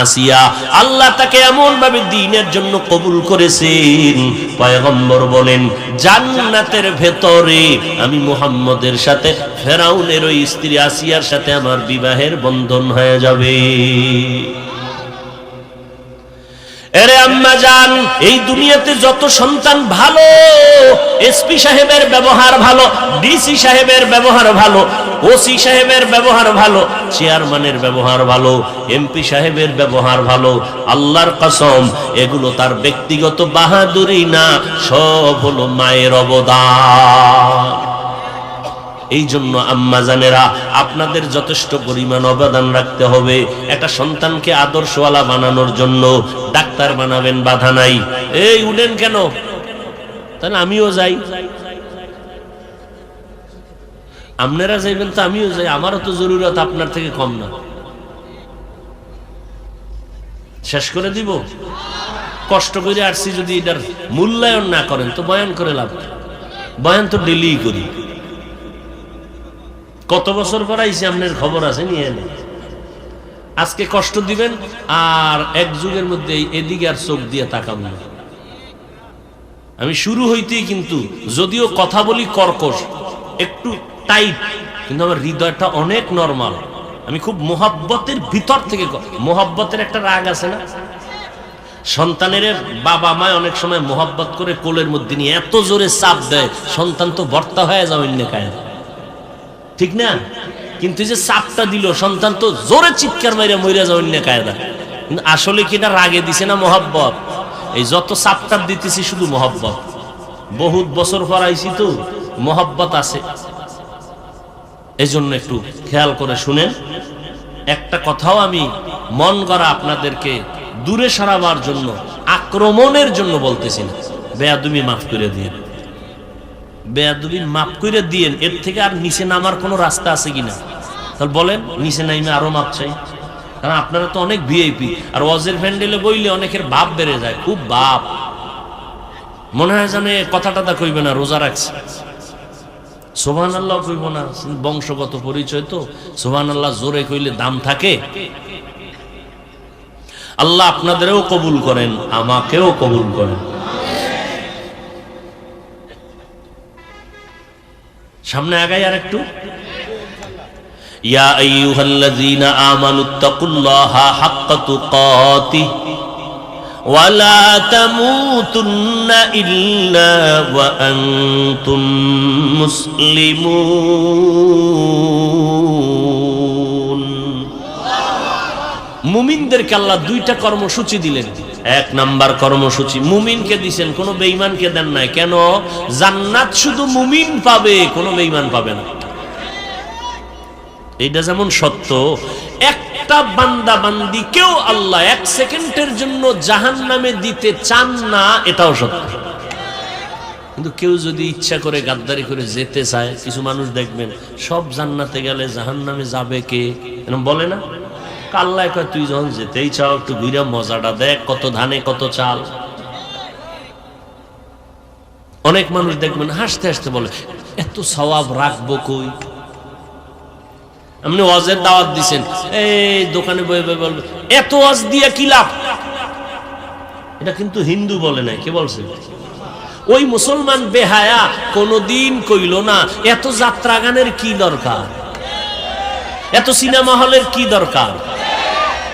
আসিয়া। আল্লাহ তাকে এমন ভাবে দ্বীনের জন্য কবুল করেছেন, পয়গম্বর বলেন জান্নাতের ভেতরে আমি মুহাম্মদের সাথে ফেরাউনের ওই স্ত্রী আসিয়ার সাথে আমার বিবাহের বন্ধন হয়ে যাবে। এরে আম্মা জান, এই দুনিয়াতে যত সন্তান ভালো, এসপি সাহেবের ব্যবহার ভালো, ডিসি সাহেবের ব্যবহার ভালো, ওসি সাহেবের ব্যবহার ভালো, চেয়ারম্যানের ব্যবহার ভালো, এমপি সাহেবের ব্যবহার ভালো, আল্লাহর কসম এগুলো তার ব্যক্তিগত বাহাদুরি না, সব হলো মায়ের অবদান। এই জন্য আম্মা জানেরা, আপনাদের যথেষ্ট পরিমাণ অবদান রাখতে হবে। একটা সন্তানকে আদর্শওয়ালা বানানোর জন্য ডাক্তার বানাবেন, বাধা নাই। এই উঠেন কেন? তাহলে আমিও যাই। আপনারা যাইবেন তো আমিও যাই, আমারও তো জরুরত আপনার থেকে কম না। শেষ করে দিব? কষ্ট করে আসছি, যদি এটার মূল্যায়ন না করেন তো বয়ান করে লাভ। বয়ান তো ডেলি করি, কত বছর পর আইসি, আপনার খবর আছে নিয়ে এনে। আজকে কষ্ট দিবেন আর এক যুগের মধ্যে এদিকে আর চোখ দিয়ে তাকাবো না। আমি শুরু হইতেই কিন্তু যদিও কথা বলি কর্কশ, একটু টাইট, কিন্তু আমার হৃদয়টা অনেক নরমাল। আমি খুব মোহাব্বতের ভিতর থেকে, মোহাব্বতের একটা রাগ আছে না, সন্তানের বাবা মা অনেক সময় মোহাব্বত করে কোলের মধ্যে নিয়ে এত জোরে চাপ দেয়, সন্তান তো ভর্তা হয়ে যাও অন্য কায়, ঠিক না? কিন্তু যে চাপটা দিল, সন্তান তো জোরে চিৎকার মাইরা মইরা যাও অন্য কায়দা। কিন্তু আসলে কি এটা রাগে দিছে না মোহাব্বত? এই যত চাপটাপ দিতেছি শুধু মোহাব্বত। বহুত বছর পর আইছি তো মোহাব্বত আছে। এই জন্য একটু খেয়াল করে শুনেন। একটা কথাও আমি মন গড়া আপনাদেরকে দূরে সরাবার জন্য, আক্রমণের জন্য বলতেছি না। বেয়াদবি মাফ করে দিয়েন, বেয়াদবি মাফ করে দিয়েন। এর থেকে আর নিচে নামার কোনো রাস্তা আছে কিনা? তাহলে বলেন, নিচে নাইমে আরো মাপ চাই। কারণ আপনারা তো অনেক ভিআইপি, আর ওয়াজের প্যান্ডেলে বইলে অনেকের বাপ বেড়ে যায়, খুব বাপ। মনে হয় জানে কথাটা কইবে না, রোজা রাখছে। সুবহানাল্লাহ কইব না, বংশগত পরিচয় তো। সুবহানাল্লাহ জোরে কইলে দাম থাকে। আল্লাহ আপনাদেরও কবুল করেন, আমাকেও কবুল করেন। সামনে আগাই আর একটু। ইয়া আইয়ুহাল্লাযীনা আমানুত্তাকুল্লাহা হাক্কা তুকাতিহি ওয়া লা তামুতুন্না ইল্লা ওয়া আনতুম মুসলিমুন। মুমিনদেরকে আল্লাহ দুইটা কর্মসূচি দিলেন। এক নাম্বার কর্মসূচি মুমিনকে দিবেন, কোন বেঈমানকে দেন নাই। কেন? জান্নাত শুধু মুমিন পাবে, কোন বেঈমান পাবে না। এইটা যেমন সত্য, একটা বান্দা বান্দিকেও আল্লাহ 1 সেকেন্ডের জন্য জাহান্নামে দিতে চান না, এটাও সত্য। কিন্তু কেউ যদি ইচ্ছা করে গাদ্দারি করে যেতে চায়, কিছু মানুষ দেখবেন সব জান্নাতে গেলে জাহান্নামে যাবে কে, এরকম বলে না? আল্লাহ কয় তুই যখন যেতেই চাও একটু ঘুরে মজাটা দেখ, কত ধানে কত চাল। অনেক মানুষ দেখবেন হাসতে হাসতে বলে এত সওয়াব রাখবো কই। আপনি ওয়াজের দাওয়াত দিছেন, এই দোকানে বয়ে বয়ে বলবে এত ওয়াজ দিয়া কি লাভ। এটা কিন্তু হিন্দু বলে নাই, কে বলছে? ওই মুসলমান বেহায়া কোনদিন কইল না এত যাত্রা গানের কি দরকার, এত সিনেমা হলের কি দরকার,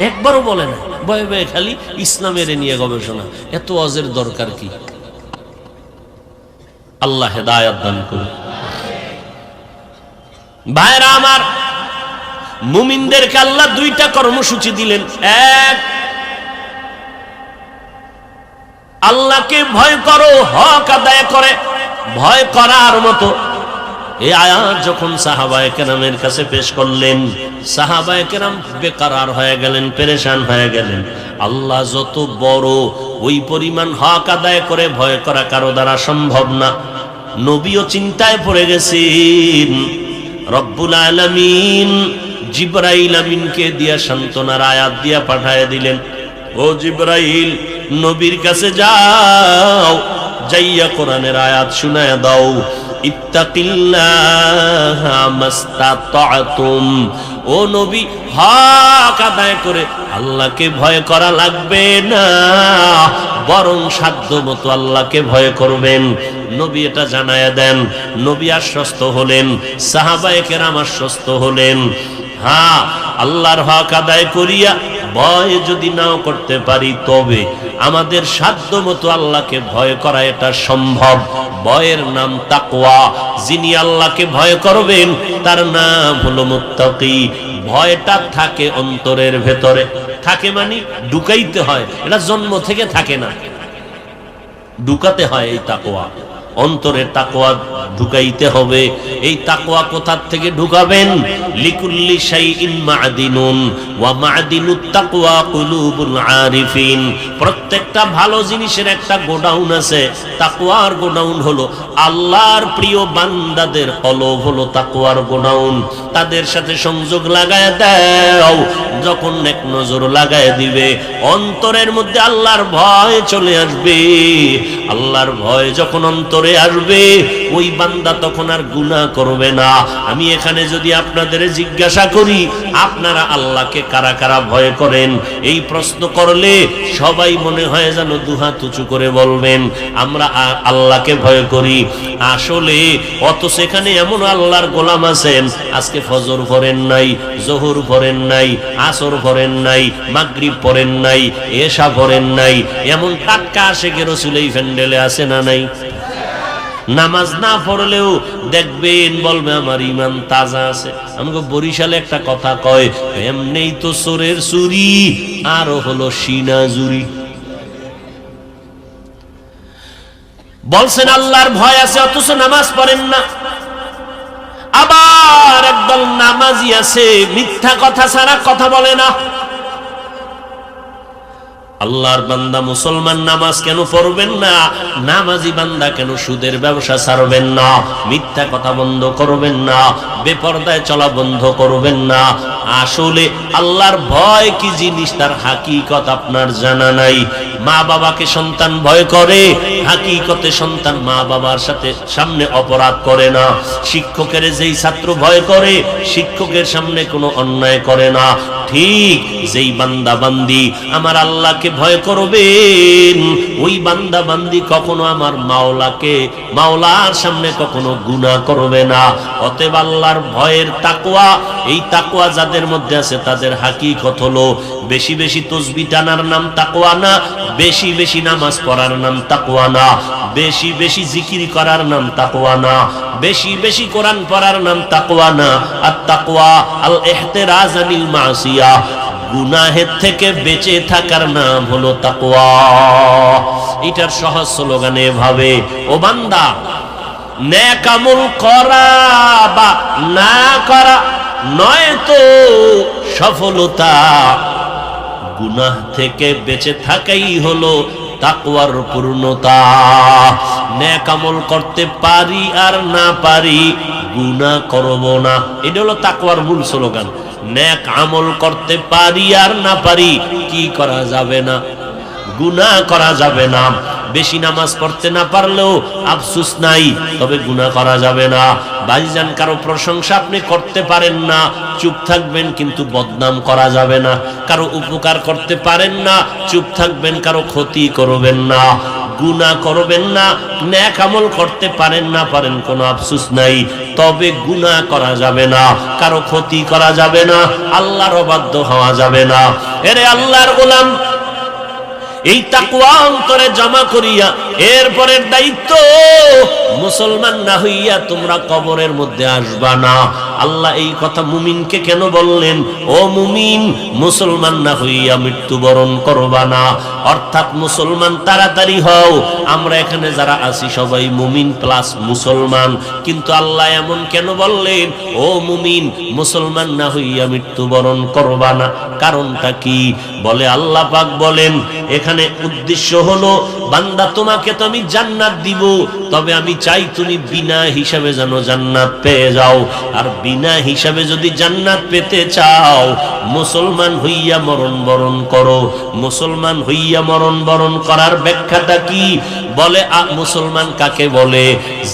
একবারও বলে না। বয়ে বয়ে খালি ইসলামের নিয়ে গবেষণা, এত ওয়াজের দরকার কি? আল্লাহ হেদায়েত দান করুন। ভাইরা আমার, মুমিনদেরকে আল্লাহ 2টা কর্মসূচি দিলেন। এক, আল্লাহকে ভয় করো, হক আদায় করে ভয় করার মতো। এই আয়াত যখন সাহাবায়ে কেরামের কাছে পেশ করলেন, সাহাবায়ে কেরাম বেকারার হয়ে গেলেন, পেরেশান হয়ে গেলেন। আল্লাহ যত বড়, ওই পরিমাণ হক আদায় করে ভয় করা কারো দ্বারা সম্ভব না। নবীও চিন্তায় পড়ে গেছেন। রব্বুল আলামিন জিবরাইল আমিনকে দিয়া সান্ত্বনার আয়াত দিয়া পাঠায় দিলেন, ও জিবরাইল নবীর কাছে যাও, যাইয়া কোরআনের আয়াত শুনায়া দাও। ইত্তাকিল্লাহা মাস্তাতাতুম, ও নবী হক আদায় করে আল্লাহকে ভয় করা লাগবে না, বরং সাধ্য মতো আল্লাহকে ভয় করবেন। নবী এটা জানায়া দেন। নবী আশ্বস্ত হলেন, সাহাবায়ে কেরাম আশ্বস্ত হলেন। হ্যাঁ, আল্লাহর হক আদায় করিয়া ভয় যদি নাও করতে পারি, তবে আমাদের সাধ্য মতো আল্লাহকে ভয় করা এটা সম্ভব। ভয়ের নাম তাকওয়া। যিনি আল্লাহকে ভয় করবেন তার নাম হলো মুত্তাকি। ভয়টা থাকে অন্তরের ভেতরে, থাকে মানে ঢুকাইতে হয়, এটা জন্ম থেকে থাকে না, ঢুকাতে হয়। এই তাকওয়া, অন্তরের তাকওয়া ঢুকাইতে হবে। এই তাকওয়া কোথার থেকে ঢুকাবেন? লিকুল্লি শাইইন মা'দিনুন ওয়া মা'দিনুত তাকওয়া কুলুবুল আরিফিন। প্রত্যেকটা ভালো জিনিসের একটা গোডাউন আছে। তাকওয়ার গোডাউন হলো আল্লাহর প্রিয় বান্দাদের কলব, হলো তাকওয়ার গোডাউন। তাদের সাথে সংযোগ লাগায় দাও। যখন এক নজর লাগায় দিবে, অন্তরের মধ্যে আল্লাহর ভয় চলে আসবে। আল্লাহর ভয় যখন অন্তরে আসবে, ওই বান্দা তখন আর গুনাহ করবে না। আমি এখানে যদি আপনাদের জিজ্ঞাসা করি, আপনারা আল্লাহকে কারা কারা ভয় করেন, এই প্রশ্ন করলে সবাই মনে হয় যেন দুহাত উঁচু করে বলবেন আমরা আল্লাহকে ভয় করি। আসলে অত সেখানে এমন আল্লাহর গোলাম আছেন, আজকে ফজর পড়েন নাই, জোহর পড়েন নাই, আসর পড়েন নাই, মাগরিব পড়েন নাই, এশা পড়েন নাই, এমন টাটকা আশেকে রাসূল এই ফ্যান্ডেলে আছে না নাই? নামাজ না পড়লেও দেখবেন বলবে আমার ইমান তাজা আছে। আমাকে বরিশালে একটা কথা কয়, এমনেই তো চোরের চুরি, আরো হলো সিনা জুরি। বলছেন আল্লাহর ভয় আছে অথচ নামাজ পড়েন না। আবার একদল নামাজি আছে, মিথ্যা কথা ছাড়া কথা বলে না। আল্লাহর বান্দা মুসলমান নামাজ কেন পড়বেন না? নামাজি বান্দা কেন সুদের ব্যবসা ছাড়বেন না, মিথ্যা কথা বন্ধ করবেন না, বেপরদায় চলা বন্ধ করবেন না? আসলে আল্লাহর ভয় কি জিনিস তার হাকিকত আপনার জানা নাই। মা বাবাকে সন্তান ভয় করে, হাকিকতে সন্তান মা বাবার সাথে সামনে অপরাধ করে না। শিক্ষকের যেই ছাত্র ভয় করে, শিক্ষকের সামনে কোনো অন্যায় করে না। ঠিক যেই বান্দা বান্দি আমার আল্লাহকে ভয় করবেন, ওই বান্দা বান্দি কখনো আমার মাওলার সামনে কখনো গুনাহ করবে না। অতএব আল্লাহর ভয়ের তাকওয়া, এই তাকওয়া যাদের মধ্যে আছে তাদের হাকিকত হলো বেশি বেশি তাসবিহ টানার নাম তাকওয়া না, বেশি বেশি নামাজ পড়ার নাম তাকওয়া না, বেশি বেশি জিকির করার নাম তাকওয়া না, বেশি বেশি কোরআন পড়ার নাম তাকওয়া না। আর তাকওয়া আল ইহতিরাজ আনিল মাসিয়া, গুনাহের থেকে বেঁচে থাকার নাম হলো তাকওয়া। এটার সহজ স্লোগান এভাবে, ও বান্দা, নেক আমল করা বা না করা নয়তো সফলতা। গুনাহ থেকে বেঁচে থাকাই হলো তাকওয়ার পূর্ণতা। নেক আমল করতে পারি আর না পারি, গুনাহ করব না, এটা হলো তাকওয়ার মূল স্লোগান। নেক আমল করতে পারি আর না পারি, কি করা যাবে না? গুনাহ করা যাবে না। বেশি নামাজ পড়তে না পারলেও আফসোস নাই, তবে গুনাহ করা যাবে না। ভাইজান, কারো প্রশংসা আপনি করতে পারেন না, চুপ থাকবেন, কিন্তু বদনাম করা যাবে না। কারো উপকার করতে পারেন না, চুপ থাকবেন, কারো ক্ষতি করবেন না, গুনাহ করবেন না। নেক আমল করতে পারেন না পারেন, কোনো আফসোস নাই, তবে গুনাহ করা যাবে না, কারো ক্ষতি করা যাবে না, আল্লাহর অবাধ্য হওয়া যাবে না। এরে আল্লাহর গোলাম, এই তাকওয়া অন্তরে জমা করিয়া এরপরের দায়িত্ব, মুসলমান না হইয়া তোমরা কবরের মধ্যে আসবা না। আল্লাহ এই কথা মুমিনকে কেন বললেন? ও মুমিন, মুসলমান না হইয়া মৃত্যুবরণ করবা না। অর্থাৎ মুসলমান তাড়াতাড়ি হও। আমরা এখানে যারা আছি সবাই মুমিন প্লাস মুসলমান, কিন্তু আল্লাহ এমন কেন বললেন ও মুমিন মুসলমান না হইয়া মৃত্যুবরণ করবা না? কারণটা কি? বলে আল্লাহ পাক বলেন, এখানে উদ্দেশ্য হলো, বান্দা তোমাকে তো আমি জান্নাত দিব, তবে আমি চাই তুমি বিনা হিসাবে যেন জান্নাত পেয়ে যাও। আর বিনা হিসাবে যদি জান্নাত পেতে চাও, মুসলমান হইয়া মরণ বরণ করো। মুসলমান হইয়া মরণ বরণ করার ব্যাখ্যাটা কি? বলে মুসলমান কাকে বলে?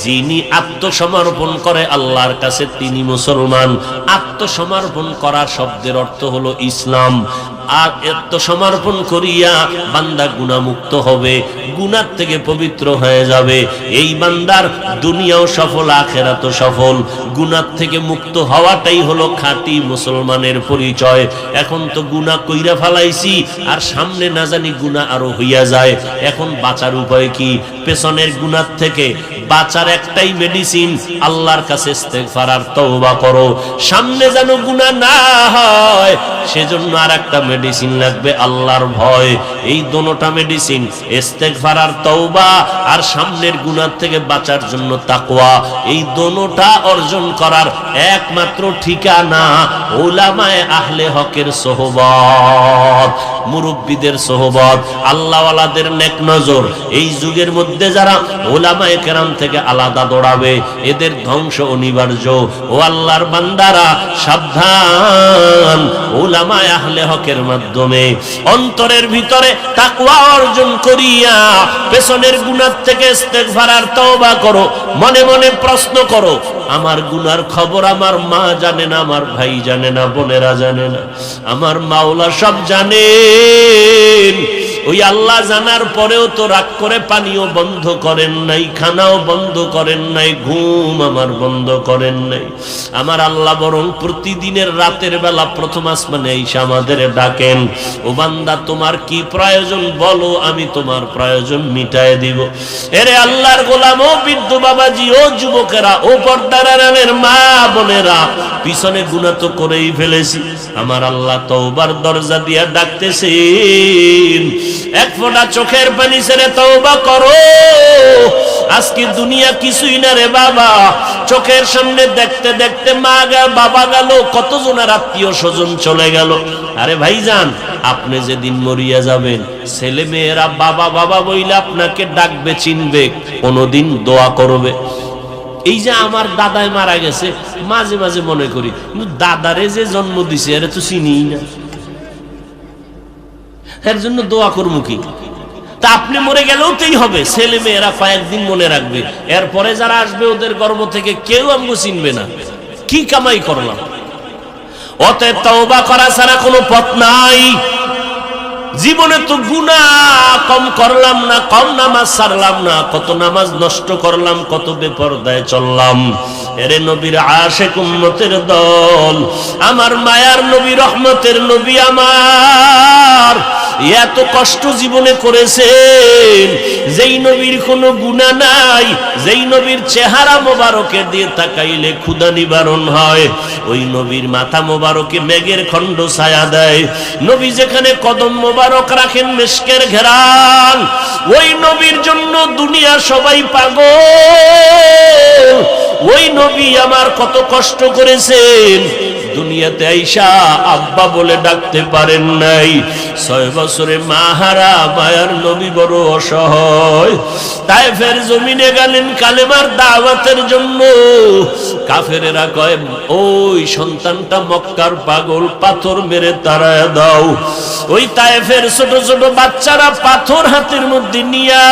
যিনি আত্মসমর্পণ করে আল্লাহর কাছে তিনি মুসলমান। আত্মসমর্পণ করার শব্দের অর্থ হলো ইসলাম। আর আত্মসমর্পণ করিয়া বান্দা গুনাহমুক্ত হবে, গুনাহ থেকে পবিত্র হয়ে যাবে। এই বান্দার দুনিয়াও সফল, আখিরাতও সফল। গুনাহ থেকে মুক্ত হওয়াটাই হলো খাঁটি মুসলমানের পরিচয়। এখন তো গুনাহ কইরা ফেলাইছি, আর সামনে না জানি গুনাহ আরো হইয়া যায়। এখন বাঁচার উপায় কি? পেছনের গুনাহ থেকে বাঁচার একটাই মেডিসিন, আল্লাহর কাছে ইস্তেগফার আর তওবা করো। সামনে যেন গুনাহ না হয়, সেজন্য আর একটা মেডিসিন লাগবে, আল্লাহর ভয়। এই দুটোটা মেডিসিন, ইস্তেগফার আর তওবা, আর সামনের গুনাহ থেকে বাঁচার জন্য তাকওয়া। এই দুটোটা অর্জন করার একমাত্র ঠিকানা উলামায়ে আহলে হকের সোহবত, মুরব্বিদের সোহবত, আল্লাহওয়ালাদের নেক নজর। এই যুগের মধ্যে যারা উলামায়ে কেরাম থেকে আলাদা দৌড়াবে, এদের ধ্বংস অনিবার্য। ও আল্লাহর বান্দারা, সাবধান! উলামায়ে আহলে হকের মাধ্যমে অন্তরের ভিতরে তাকওয়া অর্জন করিয়া পেছনের গুনাহ থেকে ইস্তেগফার আর তওবা করো। মনে মনে প্রশ্ন করো, আমার গুনার খবর আমার মা জানে না, আমার ভাই জানে না, বোনেরা জানে না, আমার মাওলা সব জানেন। ওই আল্লাহ জানার পরেও তো রাগ করে পানিও বন্ধ করেন নাই, খানাও বন্ধ করেন নাই, ঘুম আমার বন্ধ করেন নাই। আমার আল্লাহ বরং প্রতিদিনের রাতের বেলা প্রথম আসমানে এসে আমাদের ডাকেন, ও বান্দা তোমার কি প্রয়োজন বলো, আমি তোমার প্রয়োজন মিটায় দিব। এরে আল্লাহর গোলাম, ও বৃদ্ধ বাবাজি, ও যুবকেরা, ও পর্দার আড়ালের মা বোনেরা, পিছনে গুনাহ তো করেই ফেলেছি। আমার আল্লাহ তওবার দরজা দিয়া ডাকতেছেন, এক ফোঁটা চোখের পানি ছেড়ে তওবা করো। আজকে দুনিয়া কিছুই না রে বাবা। চোখের সামনে দেখতে দেখতে মা গেল, বাবা গেল, কতজনের আত্মীয় স্বজন চলে গেল। আরে ভাইজান, আপনি যেদিন মরিয়া যাবেন, ছেলে মেয়েরা বাবা বাবা বইলে আপনাকে ডাকবে, চিনবে, কোনোদিন দোয়া করবে। এই যে আমার দাদাই মারা গেছে, মাঝে মাঝে মনে করি, কিন্তু দাদারে যে জন্ম দিছে এর তো চিনি না, এর জন্য দোয়া করবো কি? তা আপনি মরে গেলেও তাই হবে, ছেলে মেয়েরা কয়েকদিন মনে রাখবে, এরপরে যারা আসবে ওদের গর্ভ থেকে কেউ আমাকে চিনবে না। কি কামাই করলাম? অতএব তওবা করা ছাড়া কোনো পথ নাই। জীবনে তো গুনাহ কম করলাম না, কম নামাজ ছাড়লাম না, কত নামাজ নষ্ট করলাম, কত বেপরদায় চললাম। এরে নবীর আশিক উম্মতের দল, আমার মায়ার নবী, রহমতের নবী আমার এত কষ্ট জীবনে করেছেন, যেই নবীর কোনো গুনাহ নাই, যেই নবীর চেহারা মোবারকে দিয়ে তাকাইলে ক্ষুধা নিবারণ হয়, ওই নবীর মাথা মোবারকে মেঘের খণ্ড ছায়া দেয়, নবী যেখানে কদম মোবারক রাখেন মেশকের ঘেরান, ওই নবীর জন্য দুনিয়া সবাই পাগল। ওই নবী আমার কত কষ্ট করেছেন, দুনিয়াতে আইসা আব্বা বলে ডাকতে পারেন নাই। 6 বছরে মা হারা মায়ার নবী বড় অসহায়। তায়েফের জমিনে গেলেন কালেমার দাওয়াতের জন্য। কাফেরেরা কয়, ওই সন্তানটা মক্কার পাগল, পাথর মেরে তাড়ায় দাও। ওই তায়েফের ছোট ছোট বাচ্চারা পাথর হাতের মধ্যে নিয়া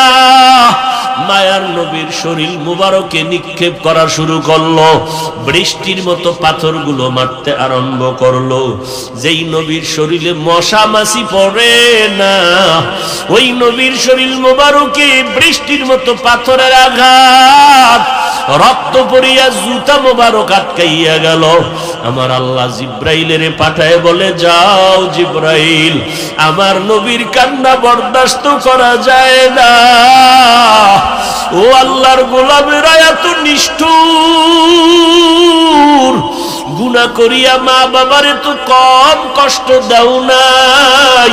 মায়ার নবীর শরীর মুবারকে নিক্ষেপ করা শুরু করলো। বৃষ্টির মতো পাথরগুলো মারতে আরম্ভ করলো। যেই নবীর শরীরে মশা মাছি পড়ে না, ওই নবীর শরীর মুবারকে বৃষ্টির মতো পাথরের আঘাত, রক্ত পড়িয়া জুতা মুবারক আটকাইয়া গেল। আমার আল্লাহ জিব্রাইলের পাঠায় বলে, যাও জিব্রাইল, আমার নবীর কান্না বরদাস্ত করা যায় না। ও আল্লাহর গোলামেরা এত নিষ্ঠুর, গুনাহ করিয়া মা বাবারে তো কম কষ্ট দাও নাই,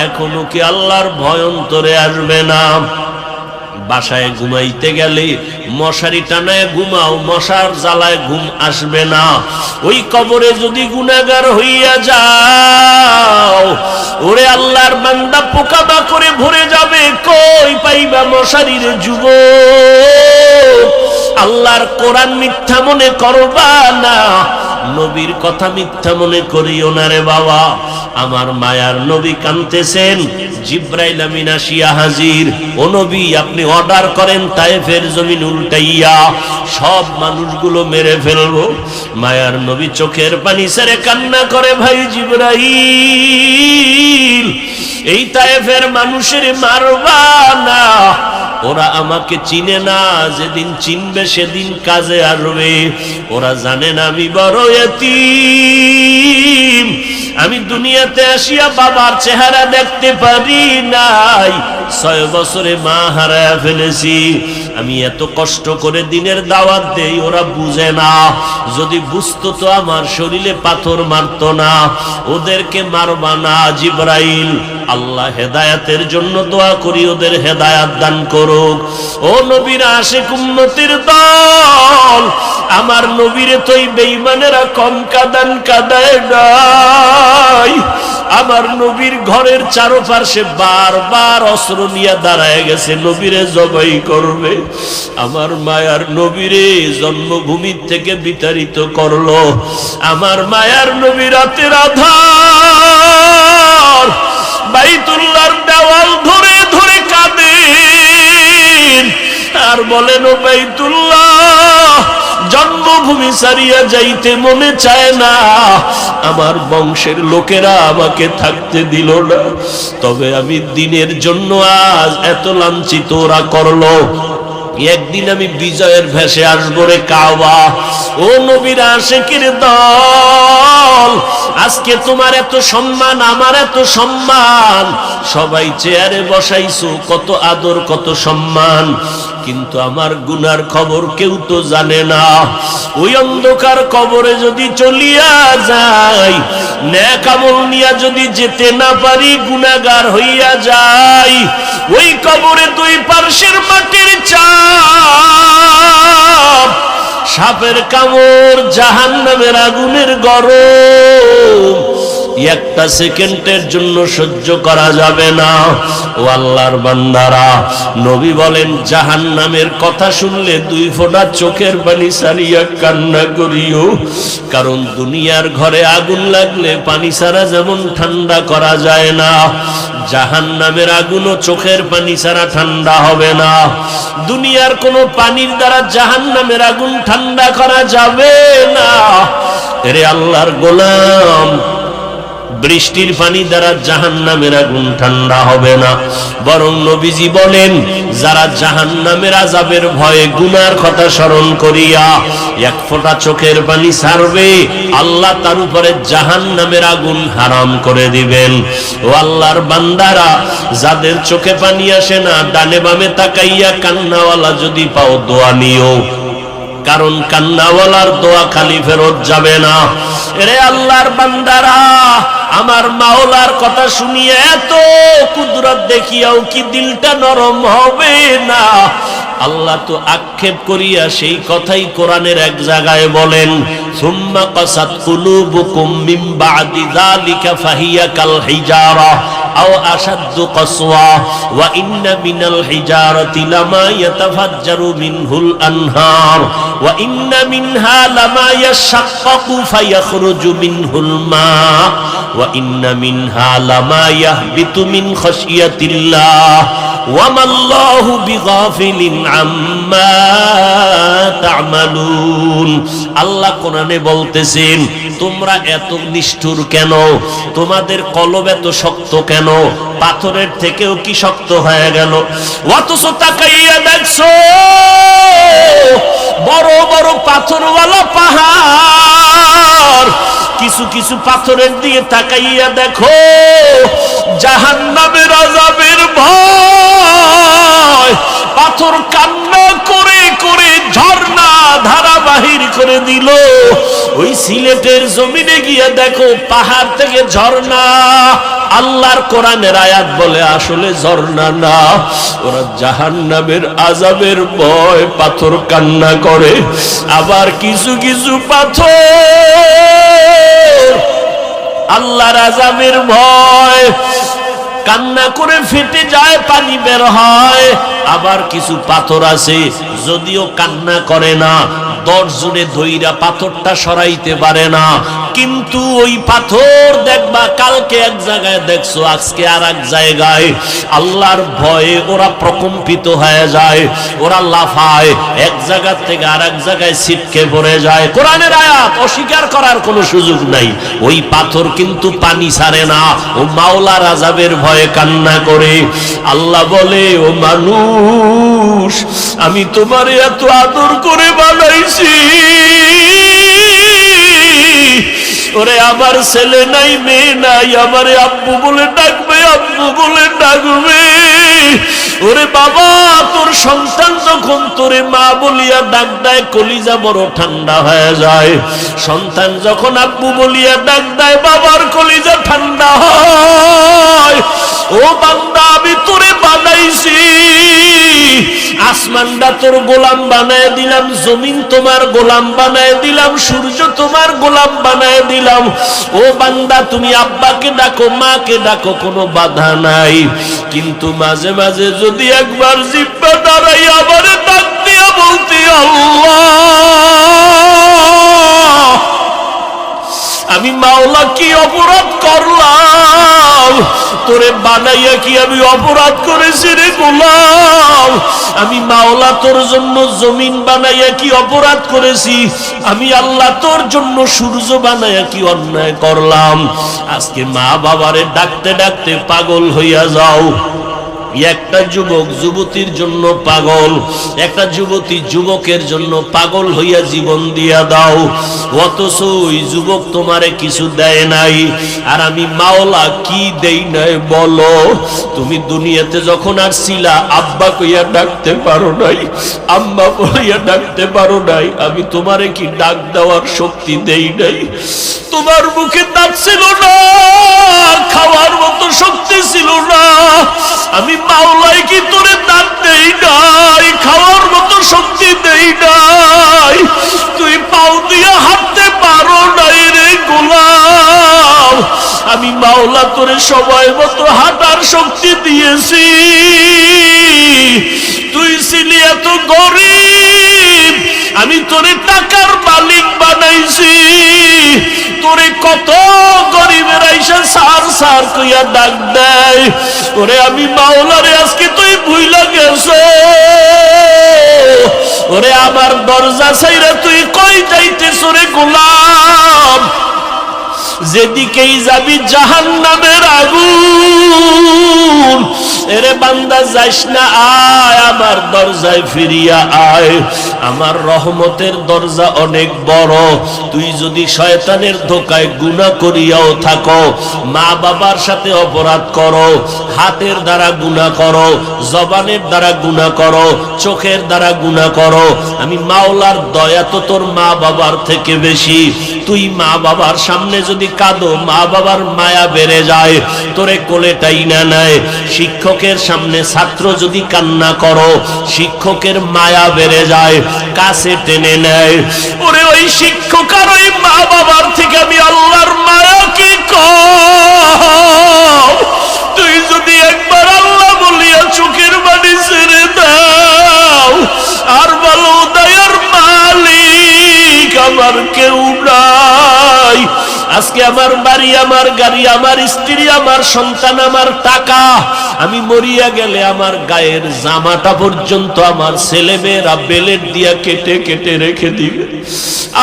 এখনো কি আল্লাহর ভয় অন্তরে আসবে না? বাসায় ঘুমাইতে গেলে মশারি টানায় ঘুমাও, মশার জ্বালায় ঘুম আসবে না। ওই কবরে যদি গুনাহগার হইয়া যাও, ওরে আল্লাহর বান্দা পোকামাকড়ে ভরে যাবে, কই পাইবা মশারির যুবক? আল্লাহর কোরআন মিথ্যা মনে করবা না, নবীর কথা মিথ্যা মনে করিও না রে বাবা। আমার মায়ার নবী কাঁদতেছেন, জিব্রাইল আমিন আসিয়া হাজির। ও নবী, আপনি অর্ডার করেন তায়েফের জমিন উল্টাইয়া সব মানুষগুলো মেরে ফেলবো। মায়ার নবী চোখের পানি ছেড়ে কান্না করে, ভাই জিব্রাইল, এই তায়েফের মানুষের মারবা না, ওরা আমাকে চিনে না, যেদিন চিনবে সেদিন কাজে আসবে। ওরা জানে না আমি বড় এতিম, আমি দুনিয়াতে আসিয়া বাবার চেহারা দেখতে পারি নাই, 6 বছরে মা হারায়া ফেলেছি। আমি এত কষ্ট করে দিনের দাওয়াত দেই, ওরা বুঝে না। যদি বুঝতো তো আমার শরীরে পাথর মারতো না। ওদেরকে মারবা না জিব্রাইল। আল্লাহ হেদায়াতের জন্য দোয়া করি, ওদের হেদায়াত দান করুক। ও নবীর আশিক উম্মতের দল, আমার নবীরে তো এই বেঈমানেরা কম কাঁদান কাঁদায় নাই। আমার নবীর ঘরের চারপাশে বারবার অস্ত্র নিয়ে দাঁড়ায় গেছে, নবীরে জবাই করবে। আমার মায়ার নবীরে জন্মভূমি থেকে বিতাড়িত করলো। আমার মায়ার নবী রাতের আধার বাইতুল্লাহর দেওয়াল ধরে ধরে কাঁদেন আর বলেন, ও বাইতুল্লাহ, জন্মভূমি ছাড়িয়া যাইতে মনে চায় না, আমার বংশের লোকেরা আমাকে থাকতে দিল না, তবে আমি দিনের জন্য আজ এত লাঞ্ছিত ওরা করলো, একদিন আমি বিজয়ের ভেসে আসবো রে কাবা। ও নবীর আশিকের দল, আজকে তোমার এত সম্মান, আমার এত সম্মান, সবাই চেয়ারে বসাইছো, কত আদর কত সম্মান, কিন্তু আমার গুনার খবর কেউ তো জানে না। ওই অন্ধকার কবরে যদি চলিয়া যাই, নেক আমল নিয়া যদি যেতে না পারি, গুনাহগার হইয়া যাই, ওই কবরে দুই পার্শ্বের মাটির চাপ, সাপের কামড়, জাহান্নামের আগুনের গরম, একটা সেকেন্ডের জন্য সহ্য করা যাবে না। ও আল্লাহর বান্দারা, নবী বলেন, জাহান্নামের কথা শুনলে 2 ফোঁটা চোখের পানি ছাড়িয়া কান্না করিও, কারণ দুনিয়ার ঘরে আগুন লাগলে পানি ছাড়া যেমন ঠান্ডা করা যায় না, জাহান্নামের আগুনও চোখের পানি ছাড়া ঠান্ডা হবে না। দুনিয়ার কোনো পানির দ্বারা জাহান্নামের আগুন ঠান্ডা করা যাবে না। এরে আল্লাহর গোলাম, বৃষ্টির পানি দ্বারা জাহান্নামের আগুন ঠান্ডা হবে না, বরং নবীজি বলেন, যারা জাহান্নামের আযাবের ভয়ে গুনার কথা স্মরণ করিয়া 1 ফোঁটা চোখের পানি ছাড়বে, আল্লাহ তার উপরে জাহান্নামের আগুন হারাম করে দিবেন। ও আল্লাহর বান্দারা, যাদের চোখে পানি আসে না, ডানে বামে তাকাইয়া কান্নাওয়ালা যদি পাও, দোয়া নিও, কারণ কান্নাওয়ালার দোয়া খালি ফেরত যাবে না। এরে আল্লাহর বান্দারা, আমার মাওলার কথা শুনিয়ে এত কুদরত দেখিয়াও কি দিলটা নরম হবে না? আল্লাহ তো আক্ষেপ করিয়া সেই কথাই কোরআনের এক জায়গায় বলেন, সুম্মা কাসাত কুলুবুকুম মিন বাদি যালিকা ফাহিয়া কাল হিজারা আও আশাদ্দু কাসওয়া ওয়া ইন্না মিনাল হিজারাতি লামা ইয়াতাফাজ্জারু মিনহুল আনহার ওয়া ইন্না মিনহা লামা ইয়াশাক্কাকু ফায়াখরুজু মিনহুল মা ওয়া ইন্না মিনহা লামা ইয়াহবিতু মিন খাশিয়াতিল্লাহ ওয়া মাল্লাহু বিগাফিলিন আম্মা তা'মালুন। আল্লাহ কোরআনে বলতেছেন, তোমরা এত নিষ্ঠুর কেন? তোমাদের কলব এত শক্ত কেন? পাথরের থেকেও কি শক্ত হয়ে গেল? অথচ তাকাইয়া দেখছো বড় বড় পাথরওয়ালা পাহাড়, কিছু কিছু পাথরের দিয়ে তাকাইয়া দেখো জাহান্নামের আযাবের ভয়, পাথর কান্না করে করে ঝর্ণা ধারা বাহির করে দিল। ওই সিলেটের জমিনে গিয়া দেখো পাহাড় থেকে ঝর্ণা। আল্লাহর কোরআনের আয়াত বলে আসলে ঝর্ণা না, ওরা জাহান্নামের আযাবের ভয় পাথর কান্না করে। আবার কিছু কিছু পাথর আল্লাহর আযাবের ভয় কান্না করে ফেটে যায়, পানি বের হয়। আবার কিছু পাথর আছে যদিও কান্না করে না, 10 জনে ধইরা পাথরটা সরাইতে পারে না, কিন্তু ওই পাথর দেখবা কালকে এক জায়গায় দেখছো আজকে আর এক জায়গায়। আল্লাহর ভয়ে ওরা প্রকম্পিত হয়ে যায়, ওরা লাফায়, এক জায়গা থেকে আর এক জায়গায় ছিটকে পড়ে যায়। কোরআনের আয়াত অস্বীকার করার কোনো সুযোগ নাই। ওই পাথর কিন্তু পানি ছাড়ে না, ও মাওলার আযাবের ভয়ে কান্না করে। আল্লাহ বলে, ও মানুষ, আমি তোমারে এত আদর করে বানাইছি, ওরে আমার ছেলে নাই মেয়ে নাই, আমারে আব্বু বলে ডাকবে, আব্বু বলে ডাকবে। ওরে বাবা, তোর সন্তান যখন তোরে মা বলিয়া ডাক দেয় কলিজা বড় ঠান্ডা হয়ে যায়। সন্তান যখন আব্বু বলিয়া ডাক দেয় বাবার কলিজা ঠান্ডা হয়। ও বান্দা, আমি তোরে বানাইছি, আসমানটা তোর গোলাম বানায় দিলাম, জমিন তোমার গোলাম বানায় দিলাম, সূর্য তোমার গোলাম বানায় দিলাম। ও বান্দা, তুমি আব্বাকে ডাকো, মাকে ডাকো, কোনো বাধা নাই। কিন্তু মাঝে মাঝে যদি একবার জিহ্বা দাঁড়াই আমারে ডাক দিয়া বলতে, আল্লাহ, আমি মাওলা কি অপরাধ করলাম? তোরে বানাইয়া কি আমি অপরাধ করেছি রে গোলাম? আমি মাওলা তোর জন্য জমিন বানাইয়া কি অপরাধ করেছি? আমি আল্লাহ তোর জন্য সূর্য বানাইয়া কি অন্যায় করলাম? আজকে মা বাবারে ডাকতে ডাকতে পাগল হইয়া যাও। একটা যুবক যুবতীর জন্য পাগল, একটা যুবতী যুবকের জন্য পাগল হইয়া জীবন দিয়া দাও, অথচ ওই যুবক তোমারে কিছু দেয় নাই। আর আমি মাওলা কি দেই নাই বলো? তুমি দুনিয়াতে যখন আসছিলা আব্বা কইয়া ডাকতে পারো নাই, আম্মা কইয়া ডাকতে পারো নাই। আমি তোমারে কি ডাক দেওয়ার শক্তি দেই নাই? তোমার মুখে দাঁত ছিল না, খাওয়ার মতো শক্তি ছিল না। আমি মাওলাই কি তোরে দাঁত দেই নাই, খাওয়ার মতো শক্তি দেই নাই? তুই পাও দিয়া হাঁটতে পারো নাই রে গোলাম। আমি মাওলা তোরে সময় মতো হাঁটার শক্তি দিয়েছি। তুই ছিলি এত গরিব, আমি তোরে টাকার মালিক বানাইছি। তোরে কত গরিবের আইসা সার সার কইয়া ডাক দেয়, ওরে আমি মাওলারে আজকে তুই ভুইলা গেছো। ওরে আমার দরজা ছাইরা তুই কই যাইতেছ রে গোলাম? যেদিকেই যাবি জাহান্নামের আগুন। এরে বান্দা যাইস না, আয় আমার দরজায় ফিরিয়া আয়। আমার রহমতের দরজা অনেক বড়। তুই যদি শয়তানের ধোকায় গুনাহ করিয়াও থাকো, মা বাবার সাথে অপরাধ করো, হাতের দ্বারা গুনাহ করো, জবানের দ্বারা গুনাহ করো, চোখের দ্বারা গুনাহ করো, আমি মাওলার দয়া তো তোর মা বাবার থেকে বেশি। তুই মা বাবার সামনে যদি কাঁদো, মা বাবার মায়া বেড়ে যায়, তোরে কোলে টাইনা নেয়। শিক্ষকের সামনে ছাত্র যদি কান্না করো, শিক্ষকের মায়া বেড়ে যায়, কাছে টেনে নেয়। ওরে ওই শিক্ষক আর ওই মা বাবার থেকে আমি আল্লাহর মায়া কি কম? তুই যদি একবার আল্লাহ বলিয়া চোখের পানি ছেড়ে দাও, আর বলো দয়ার মালিক আমার কেউ নাই। আজকে আমার বাড়ি, আমার গাড়ি, আমার স্ত্রী, আমার সন্তান, আমার টাকা, আমি মরিয়া গেলে আমার গায়ের জামাটা পর্যন্ত আমার ছেলে মেয়েরা বেলেট দিয়া কেটে কেটে রেখে দিবে।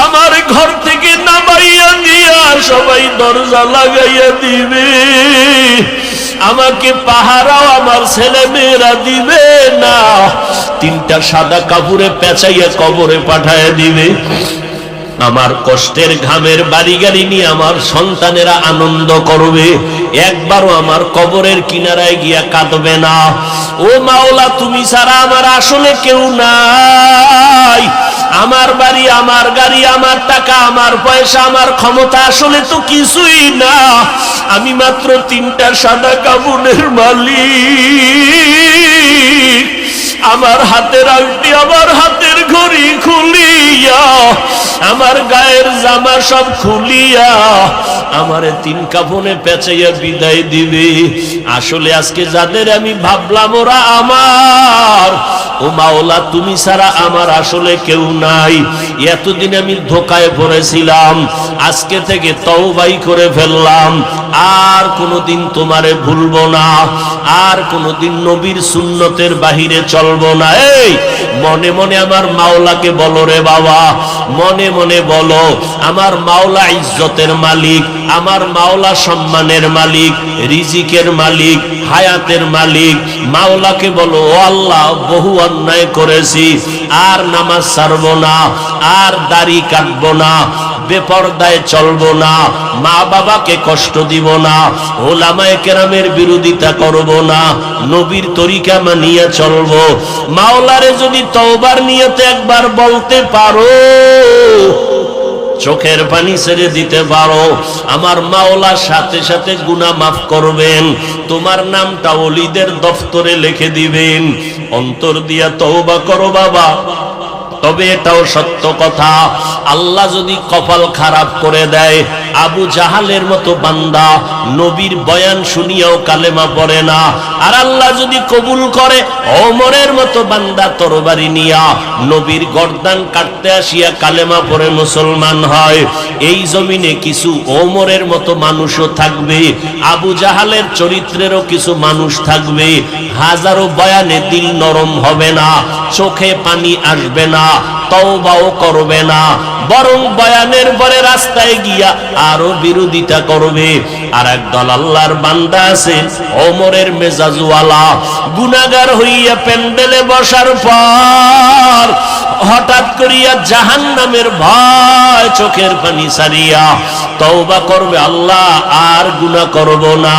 আমার ঘর থেকে নামাইয়া দিয়া সবাই দরজা লাগাইয়া দিবে। আমাকে পাহারাও আমার ছেলে মেয়েরা দিবে না, তিনটা সাদা কাপড়ে পেঁচাইয়া কবরে পাঠাইয়া দিবে। আমার কষ্টের ঘামের বাড়ি গাড়ি নিয়ে আমার সন্তানেরা আনন্দ করবে, একবারও আমার কবরের কিনারায় গিয়া কাঁদবে না। ও মাওলা, তুমি ছাড়া আমার আসলে কেউ নাই। আমার বাড়ি, আমার গাড়ি, আমার টাকা, আমার পয়সা, আমার ক্ষমতা আসলে তো কিছুই না। আমি মাত্র তিনটা সাদা কাপড়ের মালিক। আমার হাতের আংটি, আমার হাতের ঘড়ি খুলিয়া, আমার গায়ের জামা সব খুলিয়া আমারে তিন কাফনে পেঁচাইয়া বিদায় দিবে। আসলে আজকে যাদের আমি ভাবলাম ওরা আমার, ও মাওলা তুমি ছাড়া আমার আসলে কেউ নাই। এতদিন আমি ধোকায় পড়েছিলাম, আজকে থেকে তওবাই করে ফেললাম। আর কোনোদিন তোমারে ভুলবো না, আর কোনোদিন নবীর সুন্নতের বাহিরে চলবো না। এই মনে মনে আমার মাওলাকে বলো রে বাবা, মনে মনে বলো, আমার মাওলা ইজ্জতের মালিক, আমার মাওলা সম্মানের মালিক, রিজিকের মালিক, হায়াতের মালিক। মাওলাকে বলো, ও আল্লাহ বহু অন্যায় করেছি, আর নামাজ ছাড়বো না, আর দাড়ি কাটবো না, বেপরদায় চলবো না, মা বাবাকে কষ্ট দিব না, ওলামায়ে কেরামের বিরোধিতা করব না, নবীর তরিকা মানিয়ে চলবো। মাওলারে যদি তওবার নিয়তে একবার বলতে পারো, চোখের পানি ছেড়ে দিতে পারো, আমার মাওলা সাথে সাথে গুনাহ মাফ করবেন, তোমার নামটা ওলিদের দফতরে লিখে দিবেন। অন্তর দিয়া তওবা করো বাবা। তবে এটাও সত্য কথা, আল্লাহ যদি কপাল খারাপ করে দেয়, আবু জাহালের মতো বান্দা নবীর বয়ান শুনিয়াও কালেমা পড়ে না, আর আল্লাহ যদি কবুল করে ওমরের মতো বান্দা তরবারি নিয়া নবীর গর্দান কাটতে আসিয়া কালেমা পড়ে মুসলমান হয়, এই জমিনে কিছু ওমরের মতো মানুষও থাকবে, আবু জাহালের চরিত্রেরও কিছু মানুষ থাকবে। হাজারো বয়ানে দিল নরম হবে না, চোখে পানি আসবে না, তওবাও করবে না, বরং বয়ানের পরে রাস্তায় গিয়া আরো বিরোধিতা করবে। আর একদল আল্লাহর বান্দা আছে ওমরের মেজাজওয়ালা, গুনাহগার হইয়া প্যান্ডেলে বসার পর হঠাৎ করিয়া জাহান্নামের ভয় চোখের পানি ছাড়িয়া তওবা করবে, আল্লাহ আর গুনাহ করব না।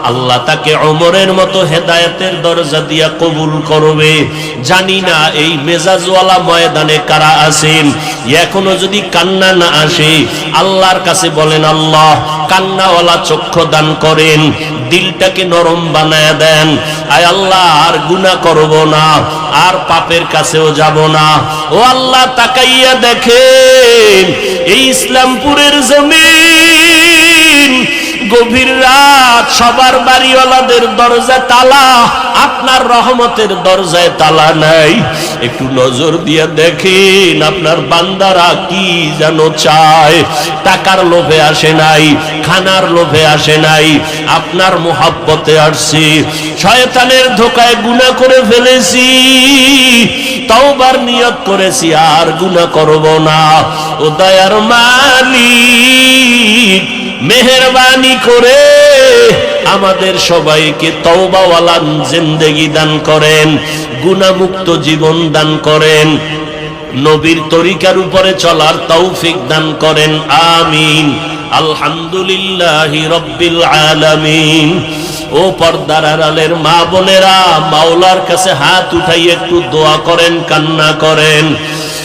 আল্লাহ তাকে ওমরের মতো হেদায়েতের দরজা দিয়া কবুল করবে। জানি না এই মেজাজওয়ালা ময়দানে কারা আছেন। এখনো যদি কান্না না আসে, আল্লাহর কাছে বলেন, আল্লাহ কান্নাওয়ালা চক্ষু দান করেন, দিলটাকে নরম বানায় দেন। আয় আল্লাহ আর গুনাহ করব না, আর পাপের কাছেও যাব না। ও আল্লাহ তাকাইয়া দেখেন এই ইসলামপুরের জমিন, গভীর রাত, সবার বাড়িওয়ালাদের দরজা তালা, আপনার রহমতের দরজায় তালা নাই। একটু নজর দিয়ে দেখেন আপনার বান্দারা কি যেন চায়। টাকার লোভে আসে নাই, খানার লোভে আসে নাই, আপনার মোহাব্বতে আসছি। শয়তানের ধোকায় গুনাহ করে ফেলেছি, তওবার নিয়ত করেছি আর গুনাহ করব না। ও দয়ার মালিক মেহেরবানি করে আমাদের সবাইকে তওবাওয়ালা জিন্দেগি দান করেন, গুনাহমুক্ত জীবন দান করেন, নবীর তরিকার উপরে চলার তৌফিক দান করেন। আমিন। আলহামদুলিল্লাহি রাব্বিল আলামিন। ও পর্দার আড়ালের মা বোনেরা, মাওলার কাছে হাত উঠাই একটু দোয়া করেন, কান্না করেন।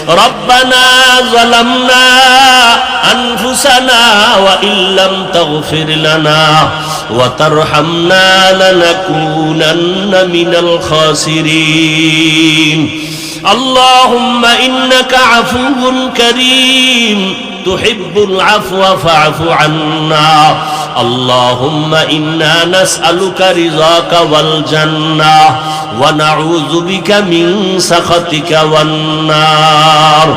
রব্বানা যালামনা আনফুসানা ওয়া ইল্লাম তাগফির লানা ওয়া তারহামনা লানাকুনান্না মিনাল খাসিরিন আল্লাহুম্মা ইন্নাকা আফুউন কারীম তুহিব্বুল আফওয়া ফা'ফু আন্না আল্লাহুম্মা ইন্না নাসআলুকা রিযাকা ওয়াল জান্নাহ ওয়া নাউযু বিকা মিন সাখাতিকা ওয়ান নার।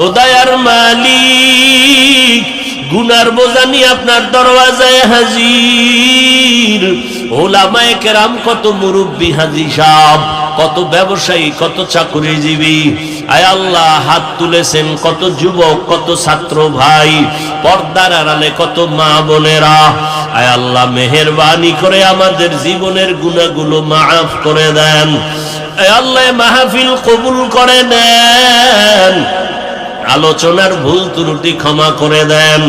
ও দয়ার মালিক, গুনার বোঝা নিয়ে আপনার দরওয়াজায় হাজির। ওলামায়ে কেরাম, কত মুরব্বী হাজী সাহেব, কত ব্যবসায়ী, কত চাকরিজীবী, আয় আল্লাহ হাত তুলেছেন কত যুবক, কত ছাত্র ভাই, পর্দার আড়ালে কত মা বোনেরা। আয় আল্লাহ মেহেরবানি করে আমাদের জীবনের গুনাহগুলো মাফ করে দেন। আয় আল্লাহ মাহফিল কবুল করে নেন, আলোচনার ভুল ত্রুটি ক্ষমা করে দেন।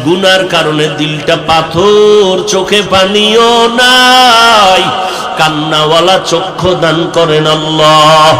গুনার কারণে দিলটা পাথর, চোখে পানিও নাই, কান্নাওয়ালা চক্ষু দান করেন আল্লাহ।